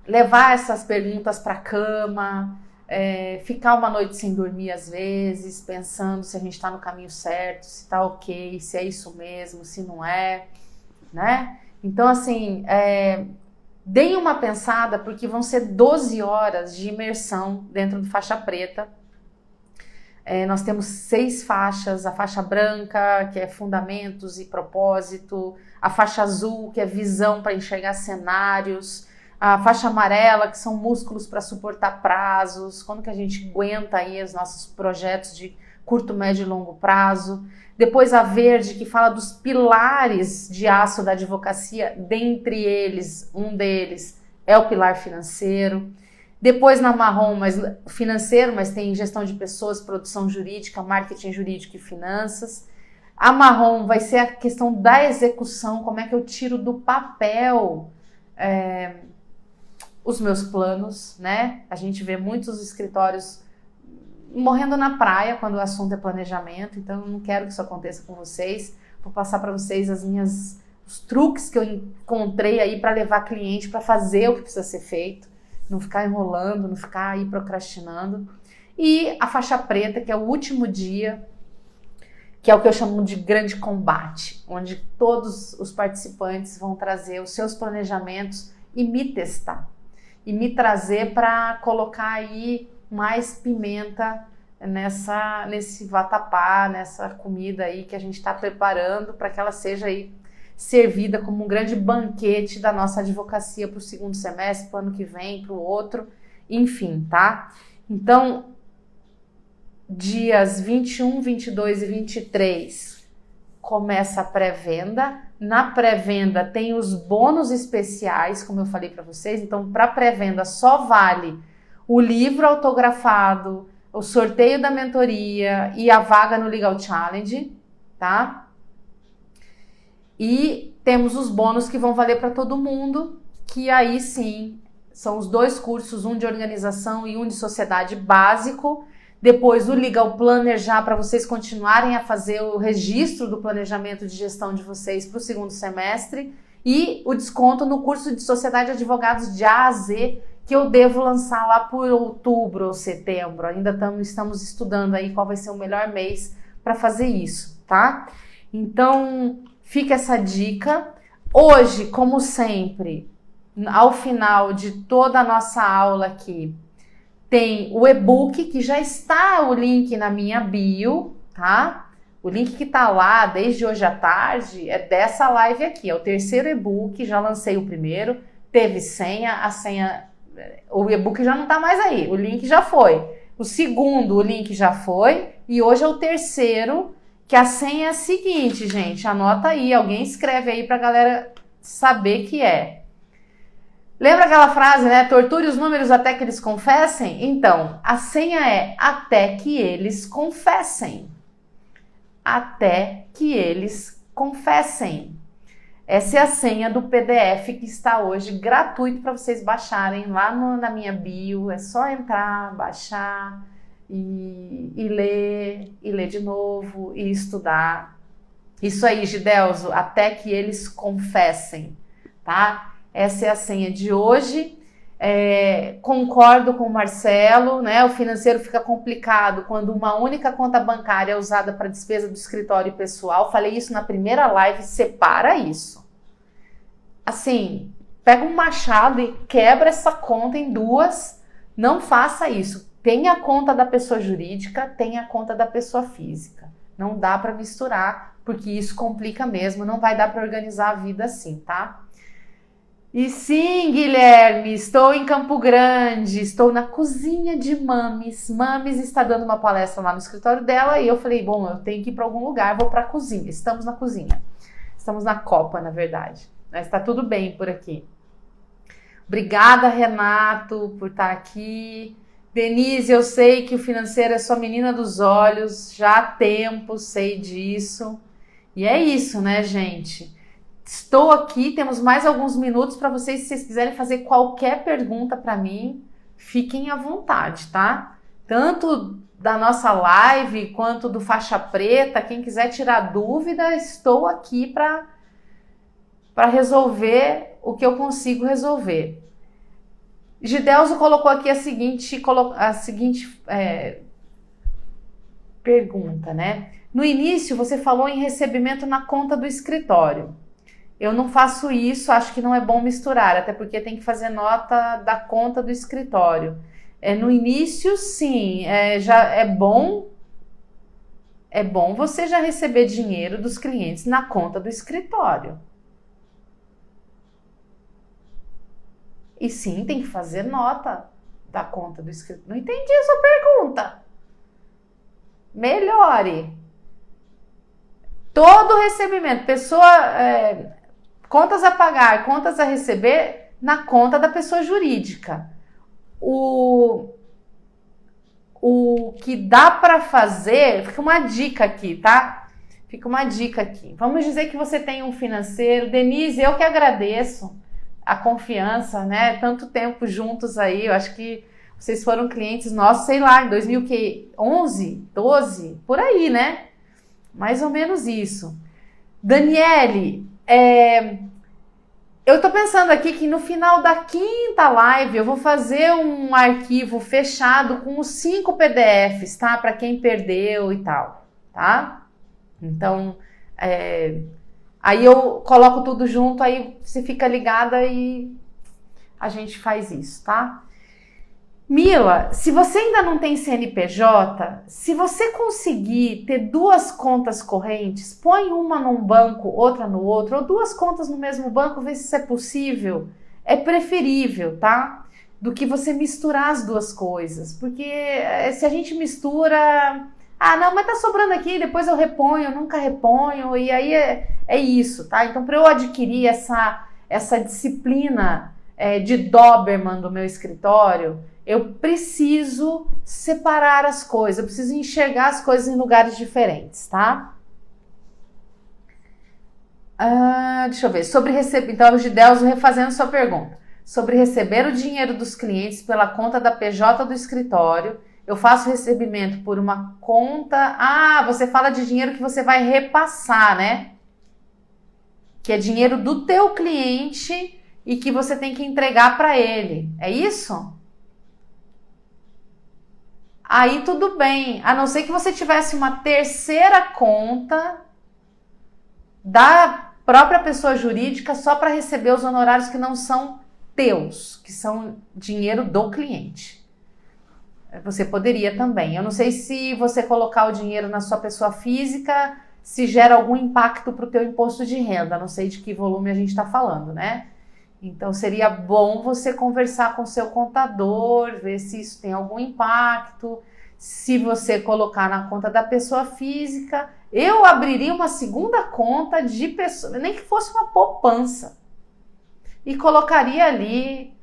levar essas perguntas para a cama, ficar uma noite sem dormir às vezes, pensando se a gente está no caminho certo, se está ok, se é isso mesmo, se não é, né? Então, assim, deem uma pensada, porque vão ser 12 horas de imersão dentro do Faixa Preta. Nós temos 6 faixas, a faixa branca, que é fundamentos e propósito, a faixa azul, que é visão para enxergar cenários, a faixa amarela, que são músculos para suportar prazos, quando que a gente aguenta aí os nossos projetos de curto, médio e longo prazo. Depois a verde, que fala dos pilares de aço da advocacia, dentre eles, um deles é o pilar financeiro. Depois na marrom, mas financeiro, mas tem gestão de pessoas, produção jurídica, marketing jurídico e finanças. A marrom vai ser a questão da execução, como é que eu tiro do papel os meus planos, né? A gente vê muitos escritórios morrendo na praia quando o assunto é planejamento, então eu não quero que isso aconteça com vocês. Vou passar para vocês os truques que eu encontrei aí para levar cliente para fazer o que precisa ser feito, não ficar enrolando, não ficar aí procrastinando. E a faixa preta, que é o último dia, que é o que eu chamo de grande combate, onde todos os participantes vão trazer os seus planejamentos e me testar, e me trazer para colocar aí mais pimenta nesse vatapá, nessa comida aí que a gente está preparando para que ela seja aí servida como um grande banquete da nossa advocacia para o segundo semestre, para o ano que vem, para o outro, enfim, tá? Então, dias 21, 22 e 23 começa a pré-venda. Na pré-venda tem os bônus especiais, como eu falei para vocês. Então, para pré-venda só vale o livro autografado, o sorteio da mentoria e a vaga no Legal Challenge, tá? E temos os bônus que vão valer para todo mundo, que aí sim são os 2 cursos, um de organização e um de sociedade básico. Depois o Legal Planner já para vocês continuarem a fazer o registro do planejamento de gestão de vocês para o segundo semestre. E o desconto no curso de Sociedade de Advogados de A a Z, que eu devo lançar lá por outubro ou setembro. Ainda estamos estudando aí qual vai ser o melhor mês para fazer isso, tá? Então, fica essa dica. Hoje, como sempre, ao final de toda a nossa aula aqui, tem o e-book, que já está o link na minha bio, tá? O link que tá lá desde hoje à tarde é dessa live aqui. É o 3º e-book, já lancei o primeiro, teve senha, a senha... O e-book já não tá mais aí, o link já foi. O segundo, o link já foi. E hoje é o 3º, que a senha é a seguinte, gente. Anota aí, alguém escreve aí pra galera saber que é. Lembra aquela frase, né? Torture os números até que eles confessem? Então, a senha é até que eles confessem. Até que eles confessem. Essa é a senha do PDF que está hoje gratuito para vocês baixarem lá na minha bio. É só entrar, baixar e ler de novo e estudar. Isso aí, Gidelso, até que eles confessem, tá? Essa é a senha de hoje. Concordo com o Marcelo, né? O financeiro fica complicado quando uma única conta bancária é usada para despesa do escritório pessoal. Falei isso na primeira live, separa isso. Assim, pega um machado e quebra essa conta em 2. Não faça isso. Tem a conta da pessoa jurídica, tem a conta da pessoa física. Não dá para misturar, porque isso complica mesmo. Não vai dar para organizar a vida assim, tá? E sim, Guilherme, estou em Campo Grande, estou na cozinha de Mames. Mames está dando uma palestra lá no escritório dela e eu falei, bom, eu tenho que ir para algum lugar, vou para a cozinha. Estamos na cozinha. Estamos na copa, na verdade. Mas está tudo bem por aqui. Obrigada, Renato, por estar aqui. Denise, eu sei que o financeiro é sua menina dos olhos, já há tempo, sei disso. E é isso, né, gente? Estou aqui, temos mais alguns minutos para vocês, se vocês quiserem fazer qualquer pergunta para mim, fiquem à vontade, tá? Tanto da nossa live quanto do Faixa Preta, quem quiser tirar dúvida, estou aqui para resolver o que eu consigo resolver. Gidelso colocou aqui a seguinte pergunta, né? No início você falou em recebimento na conta do escritório. Eu não faço isso, acho que não é bom misturar, até porque tem que fazer nota da conta do escritório. No início, sim, já é bom você já receber dinheiro dos clientes na conta do escritório. E sim, tem que fazer nota da conta do escritório. Não entendi a sua pergunta. Melhore. Todo recebimento, contas a pagar, contas a receber na conta da pessoa jurídica. O que dá para fazer, fica uma dica aqui, tá? Fica uma dica aqui. Vamos dizer que você tem um financeiro. Denise, eu que agradeço a confiança, né? Tanto tempo juntos aí, eu acho que vocês foram clientes nossos, sei lá, em 2011, 12, por aí, né? Mais ou menos isso. Daniele, eu tô pensando aqui que no final da quinta live eu vou fazer um arquivo fechado com os 5 PDFs, tá? Para quem perdeu e tal, tá? Então, aí eu coloco tudo junto, aí você fica ligada e a gente faz isso, tá? Mila, se você ainda não tem CNPJ, se você conseguir ter 2 contas correntes, põe uma num banco, outra no outro, ou 2 contas no mesmo banco, vê se isso é possível. É preferível, tá? Do que você misturar as 2 coisas. Porque se a gente mistura... Ah, não, mas tá sobrando aqui, depois eu reponho, eu nunca reponho, e aí é isso, tá? Então, para eu adquirir essa disciplina de Doberman do meu escritório, eu preciso separar as coisas, eu preciso enxergar as coisas em lugares diferentes, tá? Deixa eu ver, então, o Gidelso refazendo sua pergunta. Sobre receber o dinheiro dos clientes pela conta da PJ do escritório, eu faço recebimento por uma conta... você fala de dinheiro que você vai repassar, né? Que é dinheiro do teu cliente e que você tem que entregar para ele, é isso? Aí tudo bem, a não ser que você tivesse uma terceira conta da própria pessoa jurídica só para receber os honorários que não são teus, que são dinheiro do cliente. Você poderia também. Eu não sei se você colocar o dinheiro na sua pessoa física, se gera algum impacto para o teu imposto de renda. Não sei de que volume a gente está falando, né? Então, seria bom você conversar com o seu contador, ver se isso tem algum impacto. Se você colocar na conta da pessoa física, eu abriria uma segunda conta de pessoa, nem que fosse uma poupança. E colocaria ali,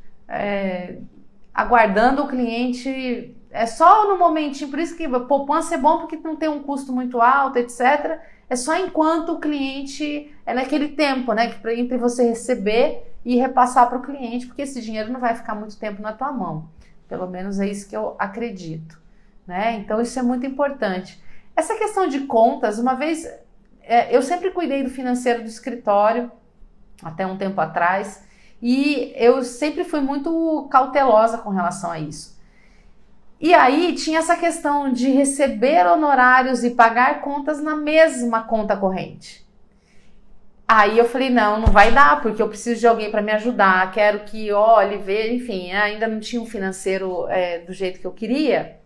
aguardando o cliente, só no momentinho, por isso que poupança é bom porque não tem um custo muito alto, etc. É só enquanto o cliente, naquele tempo, né, que entre você receber e repassar para o cliente, porque esse dinheiro não vai ficar muito tempo na tua mão. Pelo menos é isso que eu acredito, né? Então isso é muito importante. Essa questão de contas, uma vez, eu sempre cuidei do financeiro do escritório, até um tempo atrás, e eu sempre fui muito cautelosa com relação a isso. E aí tinha essa questão de receber honorários e pagar contas na mesma conta corrente. Aí eu falei, não vai dar, porque eu preciso de alguém para me ajudar, quero que olhe, veja, enfim, ainda não tinha um financeiro do jeito que eu queria.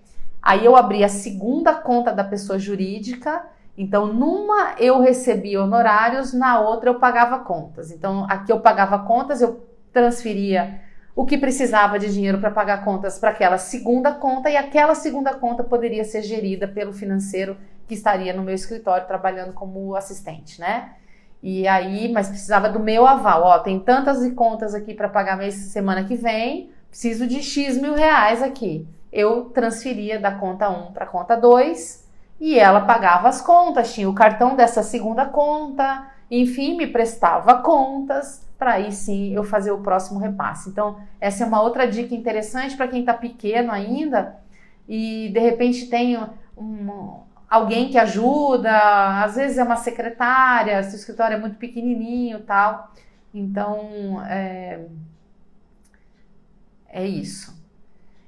Aí eu abri a segunda conta da pessoa jurídica, então numa eu recebia honorários, na outra eu pagava contas. Então aqui eu pagava contas, eu transferia o que precisava de dinheiro para pagar contas para aquela segunda conta, e aquela segunda conta poderia ser gerida pelo financeiro que estaria no meu escritório trabalhando como assistente, né? E aí, mas precisava do meu aval. Tem tantas contas aqui para pagar mês semana que vem, preciso de X mil reais aqui. Eu transferia da conta 1 para a conta 2 e ela pagava as contas, tinha o cartão dessa segunda conta, enfim, me prestava contas para aí sim eu fazer o próximo repasse. Então, essa é uma outra dica interessante para quem está pequeno ainda e de repente tem alguém que ajuda, às vezes é uma secretária, se o escritório é muito pequenininho e tal. Então, É isso.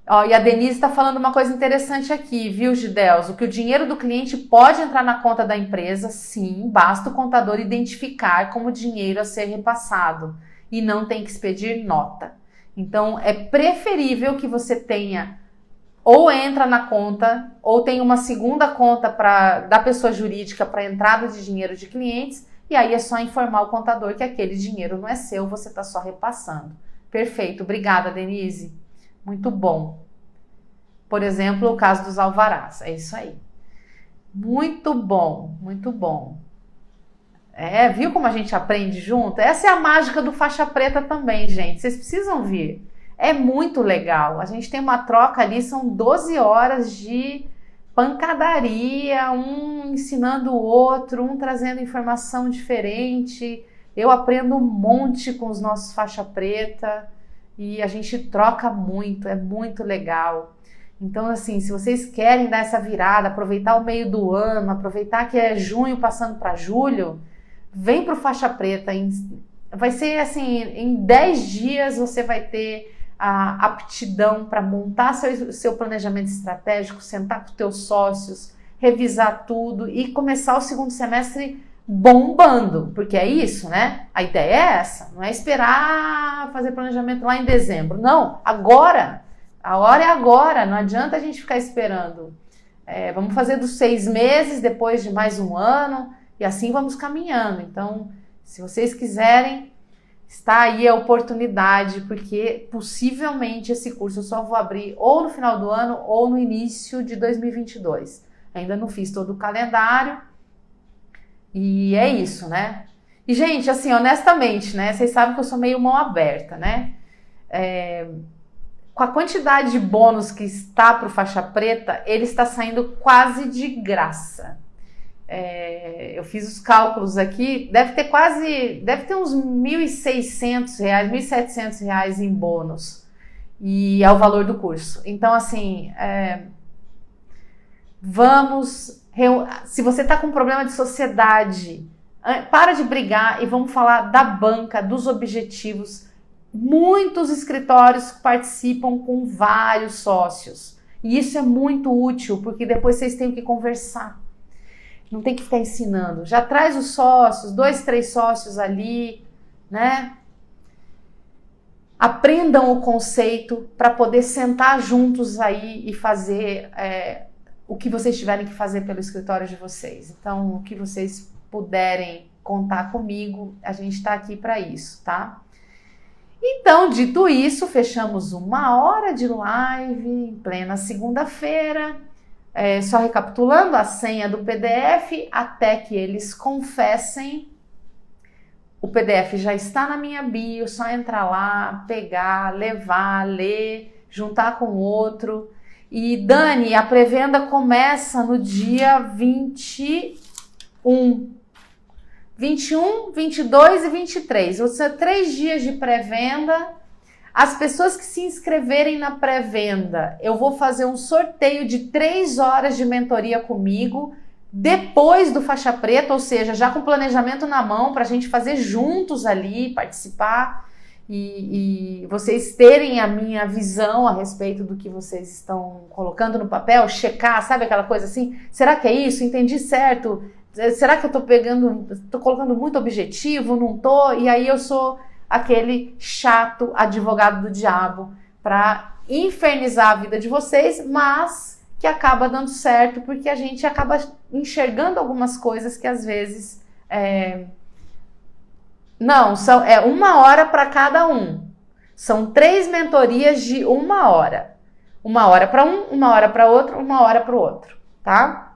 Ó, e a Denise está falando uma coisa interessante aqui, viu, Gidelso? Que o dinheiro do cliente pode entrar na conta da empresa, sim, basta o contador identificar como dinheiro a ser repassado e não tem que expedir nota. Então, é preferível que você tenha ou entra na conta ou tem uma segunda conta da pessoa jurídica para entrada de dinheiro de clientes e aí é só informar o contador que aquele dinheiro não é seu, você está só repassando. Perfeito, obrigada, Denise. Muito bom. Por exemplo, o caso dos alvarás. É isso aí. Muito bom, muito bom. Viu como a gente aprende junto? Essa é a mágica do faixa preta também, gente. Vocês precisam vir. É muito legal. A gente tem uma troca ali, são 12 horas de pancadaria, um ensinando o outro, um trazendo informação diferente. Eu aprendo um monte com os nossos faixa preta. E a gente troca muito, é muito legal. Então, assim, se vocês querem dar essa virada, aproveitar o meio do ano, aproveitar que é junho passando para julho, vem para o Faixa Preta. Vai ser assim, em 10 dias você vai ter a aptidão para montar seu planejamento estratégico, sentar com os teus sócios, revisar tudo e começar o segundo semestre bombando, porque é isso, né? A ideia é essa, não é esperar fazer planejamento lá em dezembro, não, agora, a hora é agora, não adianta a gente ficar esperando, vamos fazer dos 6 meses, depois de mais um ano, e assim vamos caminhando. Então, se vocês quiserem, está aí a oportunidade, porque possivelmente esse curso eu só vou abrir ou no final do ano ou no início de 2022, ainda não fiz todo o calendário. E é isso, né? E, gente, assim, honestamente, né? Vocês sabem que eu sou meio mão aberta, né? Com a quantidade de bônus que está para o Faixa Preta, ele está saindo quase de graça. Eu fiz os cálculos aqui, deve ter uns R$1.600, R$1.700 em bônus. E é o valor do curso. Então, assim, se você está com problema de sociedade, para de brigar e vamos falar da banca, dos objetivos. Muitos escritórios participam com vários sócios. E isso é muito útil, porque depois vocês têm que conversar. Não tem que ficar ensinando. Já traz os sócios, 2, 3 sócios ali, né? Aprendam o conceito para poder sentar juntos aí e fazer o que vocês tiverem que fazer pelo escritório de vocês. Então, o que vocês puderem contar comigo, a gente está aqui para isso, tá? Então, dito isso, fechamos 1 hora de live em plena segunda-feira. Só recapitulando, a senha do PDF, até que eles confessem. O PDF já está na minha bio, só entrar lá, pegar, levar, ler, juntar com outro. E Dani, a pré-venda começa no dia 21. 21, 22 e 23. Ou seja, 3 dias de pré-venda. As pessoas que se inscreverem na pré-venda, eu vou fazer um sorteio de 3 horas de mentoria comigo, depois do Faixa Preta, ou seja, já com planejamento na mão, para a gente fazer juntos ali, participar e vocês terem a minha visão a respeito do que vocês estão colocando no papel, checar, sabe aquela coisa assim? Será que é isso? Entendi certo? Será que eu tô colocando muito objetivo? Não tô? E aí eu sou aquele chato advogado do diabo para infernizar a vida de vocês, mas que acaba dando certo porque a gente acaba enxergando algumas coisas que às vezes não, são 1 hora para cada um. São 3 mentorias de 1 hora. 1 hora para um, 1 hora para outro, 1 hora para o outro, tá?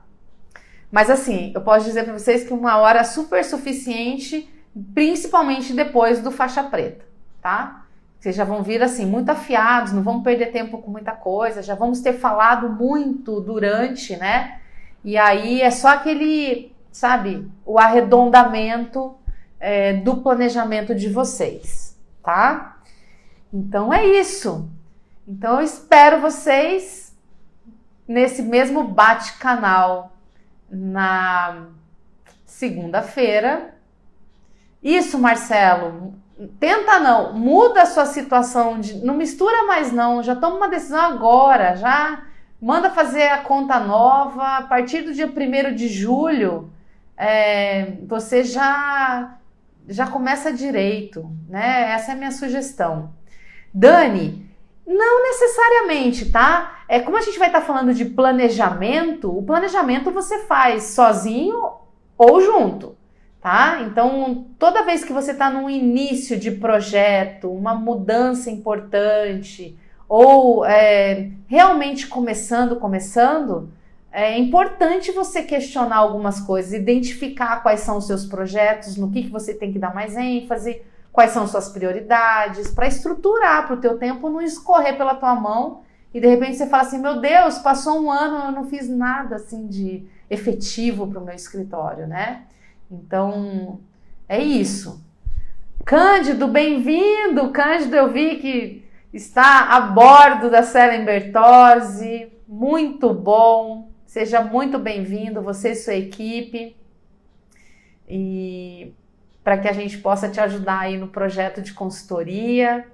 Mas assim, eu posso dizer para vocês que 1 hora é super suficiente, principalmente depois do Faixa Preta, tá? Vocês já vão vir assim, muito afiados, não vão perder tempo com muita coisa, já vamos ter falado muito durante, né? E aí é só aquele, sabe, o arredondamento do planejamento de vocês, tá? Então é isso. Então eu espero vocês nesse mesmo bate-canal na segunda-feira. Isso, Marcelo, tenta não, muda a sua situação, não mistura mais não, já toma uma decisão agora, já manda fazer a conta nova, a partir do dia 1º de julho, você já começa direito, né? Essa é a minha sugestão. Dani, não necessariamente, tá? Como a gente vai estar falando de planejamento, o planejamento você faz sozinho ou junto, tá? Então, toda vez que você está num início de projeto, uma mudança importante, ou realmente começando, é importante você questionar algumas coisas, identificar quais são os seus projetos, no que você tem que dar mais ênfase, quais são suas prioridades, para estruturar, para o teu tempo não escorrer pela tua mão e de repente você fala assim, meu Deus, passou um ano, eu não fiz nada assim de efetivo para o meu escritório, né? Então, é isso. Cândido, bem-vindo! Cândido, eu vi que está a bordo da Cellen Bertozzi, muito bom, seja muito bem-vindo, você e sua equipe, e para que a gente possa te ajudar aí no projeto de consultoria.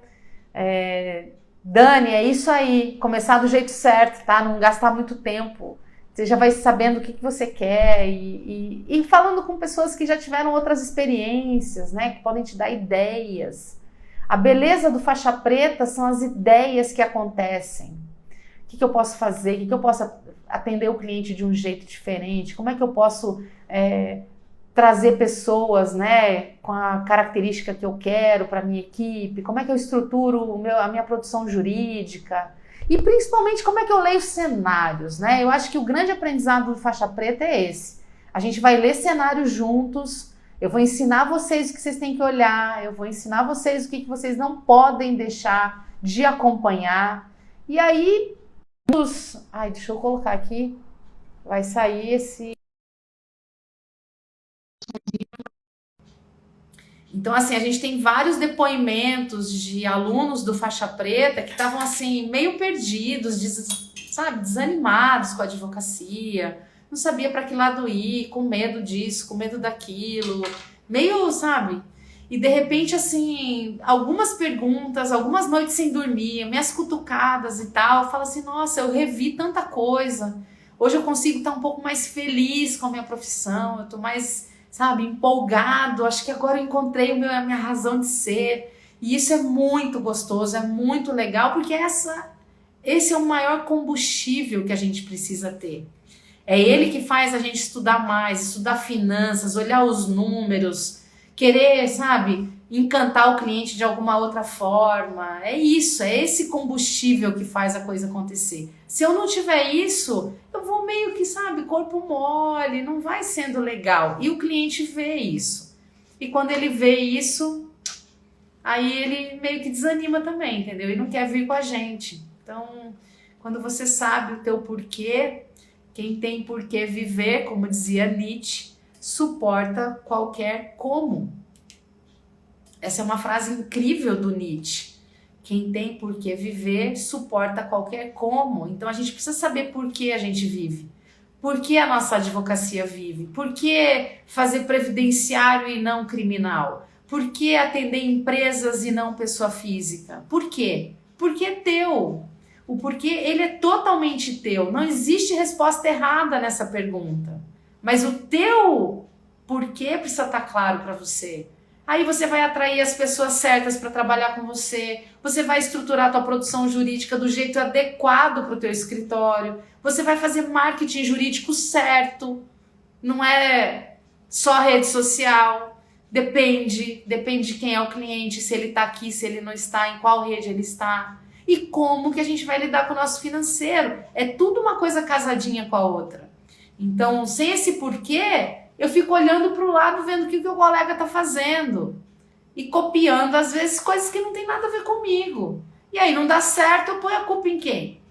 Dani, é isso aí, começar do jeito certo, tá? Não gastar muito tempo, você já vai sabendo o que você quer e falando com pessoas que já tiveram outras experiências, né? Que podem te dar ideias. A beleza do faixa preta são as ideias que acontecem. O que eu posso fazer? O que eu posso atender o cliente de um jeito diferente? Como é que eu posso trazer pessoas, né, com a característica que eu quero para a minha equipe? Como é que eu estruturo a minha produção jurídica? E principalmente como é que eu leio cenários, né? Eu acho que o grande aprendizado do faixa preta é esse. A gente vai ler cenários juntos, eu vou ensinar vocês o que vocês têm que olhar, eu vou ensinar vocês o que vocês não podem deixar de acompanhar. E aí, deixa eu colocar aqui, vai sair esse... Então, assim, a gente tem vários depoimentos de alunos do faixa preta que estavam, assim, meio perdidos, desanimados com a advocacia, não sabia para que lado ir, com medo disso, com medo daquilo, meio, sabe? E, de repente, assim, algumas perguntas, algumas noites sem dormir, minhas cutucadas e tal, eu falo assim, nossa, eu revi tanta coisa. Hoje eu consigo estar um pouco mais feliz com a minha profissão, eu estou mais... empolgado, acho que agora eu encontrei a minha razão de ser, e isso é muito gostoso, é muito legal, porque esse é o maior combustível que a gente precisa ter. É ele que faz a gente estudar mais, estudar finanças, olhar os números, querer, encantar o cliente de alguma outra forma. É isso, é esse combustível que faz a coisa acontecer. Se eu não tiver isso, eu vou meio que, corpo mole, não vai sendo legal. E o cliente vê isso. E quando ele vê isso, aí ele meio que desanima também, entendeu? E não quer vir com a gente. Então, quando você sabe o teu porquê, quem tem porquê viver, como dizia Nietzsche, suporta qualquer como. Essa é uma frase incrível do Nietzsche. Quem tem por que viver, suporta qualquer como. Então a gente precisa saber por que a gente vive. Por que a nossa advocacia vive? Por que fazer previdenciário e não criminal? Por que atender empresas e não pessoa física? Por quê? Porque é teu. O porquê, ele é totalmente teu. Não existe resposta errada nessa pergunta. Mas o teu porquê precisa estar claro para você. Aí você vai atrair as pessoas certas para trabalhar com você, você vai estruturar a tua produção jurídica do jeito adequado para o teu escritório, você vai fazer marketing jurídico certo, não é só rede social, depende de quem é o cliente, se ele está aqui, se ele não está, em qual rede ele está, e como que a gente vai lidar com o nosso financeiro. É tudo uma coisa casadinha com a outra. Então, sem esse porquê, eu fico olhando para o lado, vendo o que o meu colega está fazendo e copiando, às vezes, coisas que não tem nada a ver comigo. E aí não dá certo, eu ponho a culpa em quem?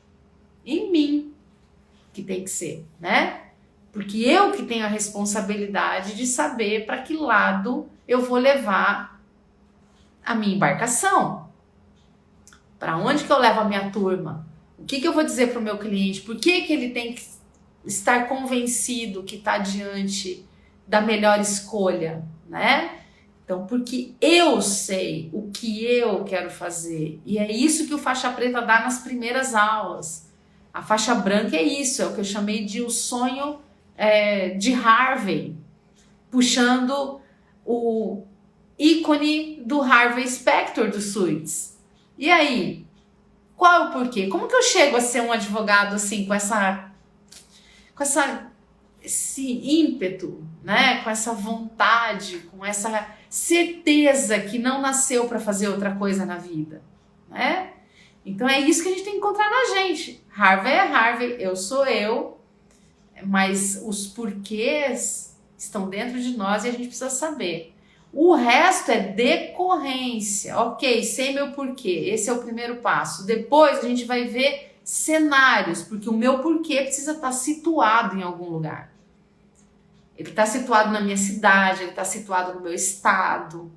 Em mim, que tem que ser, né? Porque eu que tenho a responsabilidade de saber para que lado eu vou levar a minha embarcação. Para onde que eu levo a minha turma? O que eu vou dizer para o meu cliente? Por que ele tem que estar convencido que está diante da melhor escolha, né? Então, porque eu sei o que eu quero fazer. E é isso que o faixa preta dá nas primeiras aulas. A faixa branca é isso, é o que eu chamei de o sonho de Harvey, puxando o ícone do Harvey Specter do Suits. E aí, qual é o porquê? Como que eu chego a ser um advogado assim, com esse ímpeto, né? Com essa vontade, com essa certeza que não nasceu para fazer outra coisa na vida, né? Então é isso que a gente tem que encontrar na gente. Harvey é Harvey, eu sou eu, mas os porquês estão dentro de nós e a gente precisa saber. O resto é decorrência. Ok, sei meu porquê, esse é o primeiro passo. Depois a gente vai ver cenários, porque o meu porquê precisa estar situado em algum lugar. Ele está situado na minha cidade, ele está situado no meu estado,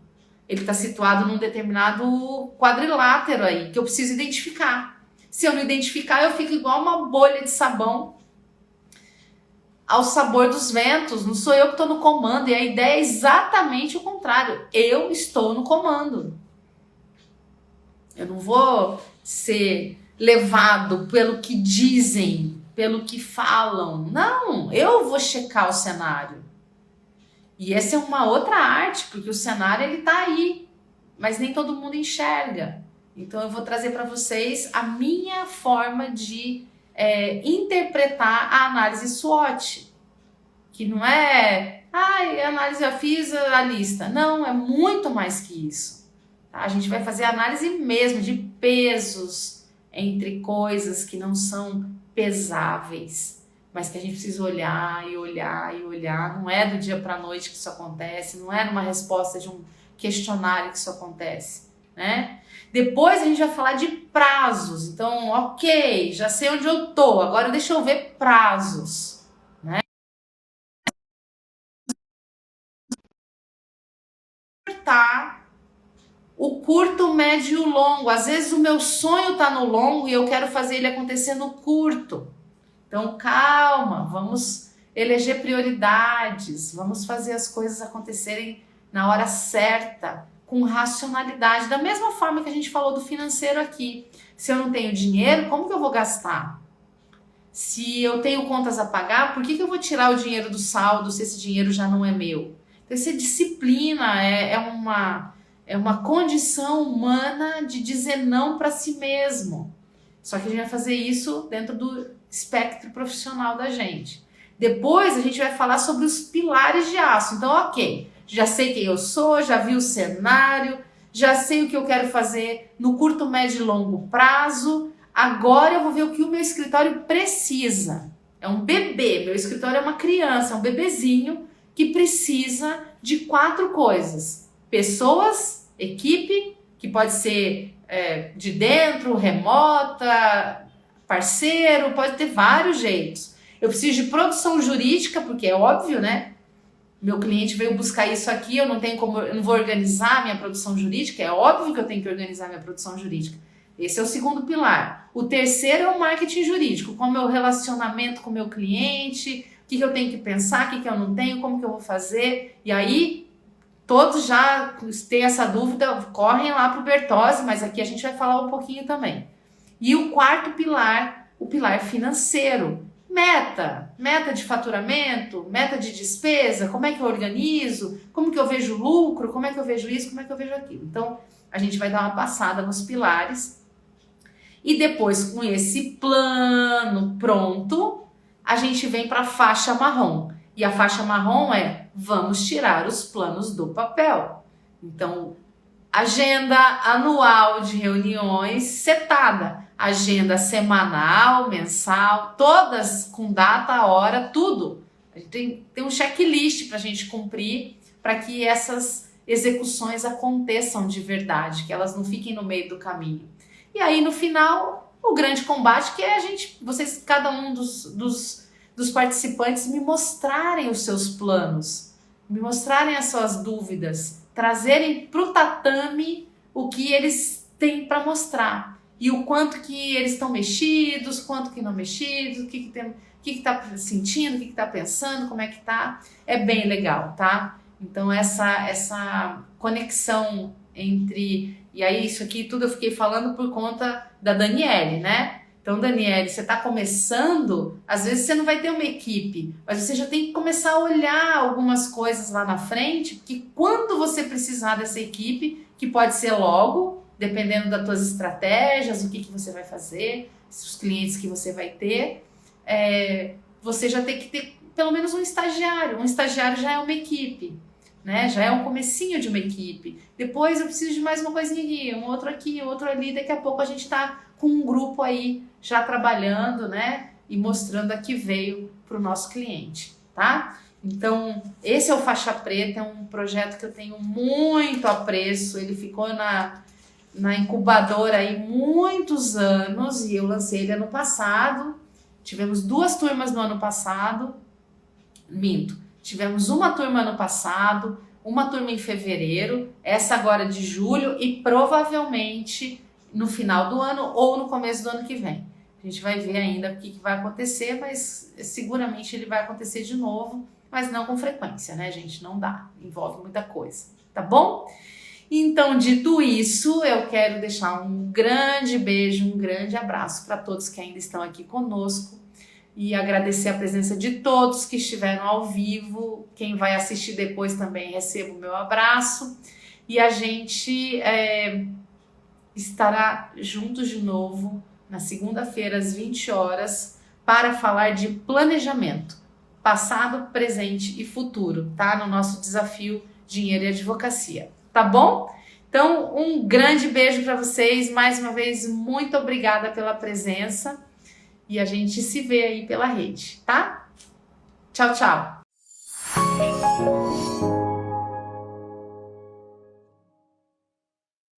ele está situado num determinado quadrilátero aí, que eu preciso identificar. Se eu não identificar, eu fico igual uma bolha de sabão ao sabor dos ventos. Não sou eu que estou no comando, e a ideia é exatamente o contrário. Eu estou no comando. Eu não vou ser levado pelo que dizem, pelo que falam. Não, eu vou checar o cenário. E essa é uma outra arte, porque o cenário ele tá aí, mas nem todo mundo enxerga. Então eu vou trazer para vocês a minha forma de interpretar a análise SWOT, que não é, análise eu fiz a lista. Não, é muito mais que isso. Tá? A gente vai fazer análise mesmo de pesos entre coisas que não são pesáveis, mas que a gente precisa olhar e olhar e olhar. Não é do dia para a noite que isso acontece, não é numa resposta de um questionário que isso acontece, né? Depois a gente vai falar de prazos. Então, ok, já sei onde eu tô, agora deixa eu ver prazos, né? O curto, o médio e o longo. Às vezes o meu sonho tá no longo e eu quero fazer ele acontecer no curto. Então, calma, vamos eleger prioridades, vamos fazer as coisas acontecerem na hora certa, com racionalidade. Da mesma forma que a gente falou do financeiro aqui. Se eu não tenho dinheiro, como que eu vou gastar? Se eu tenho contas a pagar, por que eu vou tirar o dinheiro do saldo se esse dinheiro já não é meu? Então, essa disciplina é uma condição humana de dizer não para si mesmo. Só que a gente vai fazer isso dentro do espectro profissional da gente. Depois a gente vai falar sobre os pilares de aço. Então, ok, já sei quem eu sou, já vi o cenário, já sei o que eu quero fazer no curto, médio e longo prazo. Agora eu vou ver o que o meu escritório precisa. É um bebê, meu escritório é uma criança, é um bebezinho que precisa de 4 coisas. Pessoas, equipe, que pode ser de dentro, remota, parceiro, pode ter vários jeitos. Eu preciso de produção jurídica, porque é óbvio, né? Meu cliente veio buscar isso aqui, eu não vou organizar minha produção jurídica, é óbvio que eu tenho que organizar minha produção jurídica. Esse é o segundo pilar. O terceiro é o marketing jurídico, qual é o meu relacionamento com o meu cliente, o que eu tenho que pensar, o que eu não tenho, como que eu vou fazer. E aí, todos já têm essa dúvida, correm lá para o Bertozzi, mas aqui a gente vai falar um pouquinho também. E o quarto pilar, o pilar financeiro. Meta de faturamento, meta de despesa, como é que eu organizo, como que eu vejo lucro, como é que eu vejo isso, como é que eu vejo aquilo. Então, a gente vai dar uma passada nos pilares e depois, com esse plano pronto, a gente vem para a faixa marrom. E a faixa marrom é: vamos tirar os planos do papel. Então, agenda anual de reuniões setada, agenda semanal, mensal, todas com data, hora, tudo. A gente tem um checklist para a gente cumprir, para que essas execuções aconteçam de verdade, que elas não fiquem no meio do caminho. E aí, no final, o grande combate, que é vocês, cada um dos participantes, me mostrarem os seus planos, me mostrarem as suas dúvidas, trazerem para o tatame o que eles têm para mostrar. E o quanto que eles estão mexidos, quanto que não mexidos, o que está sentindo, o que está pensando, como é que tá. É bem legal, tá? Então essa conexão entre... E aí isso aqui tudo eu fiquei falando por conta da Daniele, né? Então, Daniele, você está começando, às vezes você não vai ter uma equipe, mas você já tem que começar a olhar algumas coisas lá na frente, porque quando você precisar dessa equipe, que pode ser logo, dependendo das tuas estratégias, o que você vai fazer, os clientes que você vai ter, você já tem que ter pelo menos um estagiário. Um estagiário já é uma equipe, né? Já é um comecinho de uma equipe. Depois eu preciso de mais uma coisinha aqui, um outro ali. Daqui a pouco a gente está com um grupo aí já trabalhando, né? E mostrando a que veio para o nosso cliente, tá? Então, esse é o Faixa Preta, é um projeto que eu tenho muito apreço. Ele ficou na incubadora aí muitos anos e eu lancei ele ano passado. Tivemos 2 turmas no ano passado. Tivemos uma turma ano passado, uma turma em fevereiro, essa agora de julho e provavelmente no final do ano ou no começo do ano que vem. A gente vai ver ainda o que vai acontecer, mas seguramente ele vai acontecer de novo, mas não com frequência, né, gente? Não dá, envolve muita coisa, tá bom? Então, dito isso, eu quero deixar um grande beijo, um grande abraço para todos que ainda estão aqui conosco e agradecer a presença de todos que estiveram ao vivo. Quem vai assistir depois também receba o meu abraço e a gente estará juntos de novo na segunda-feira às 20 horas para falar de planejamento, passado, presente e futuro, tá? No nosso desafio Dinheiro e Advocacia, tá bom? Então, um grande beijo para vocês, mais uma vez, muito obrigada pela presença e a gente se vê aí pela rede, tá? Tchau, tchau!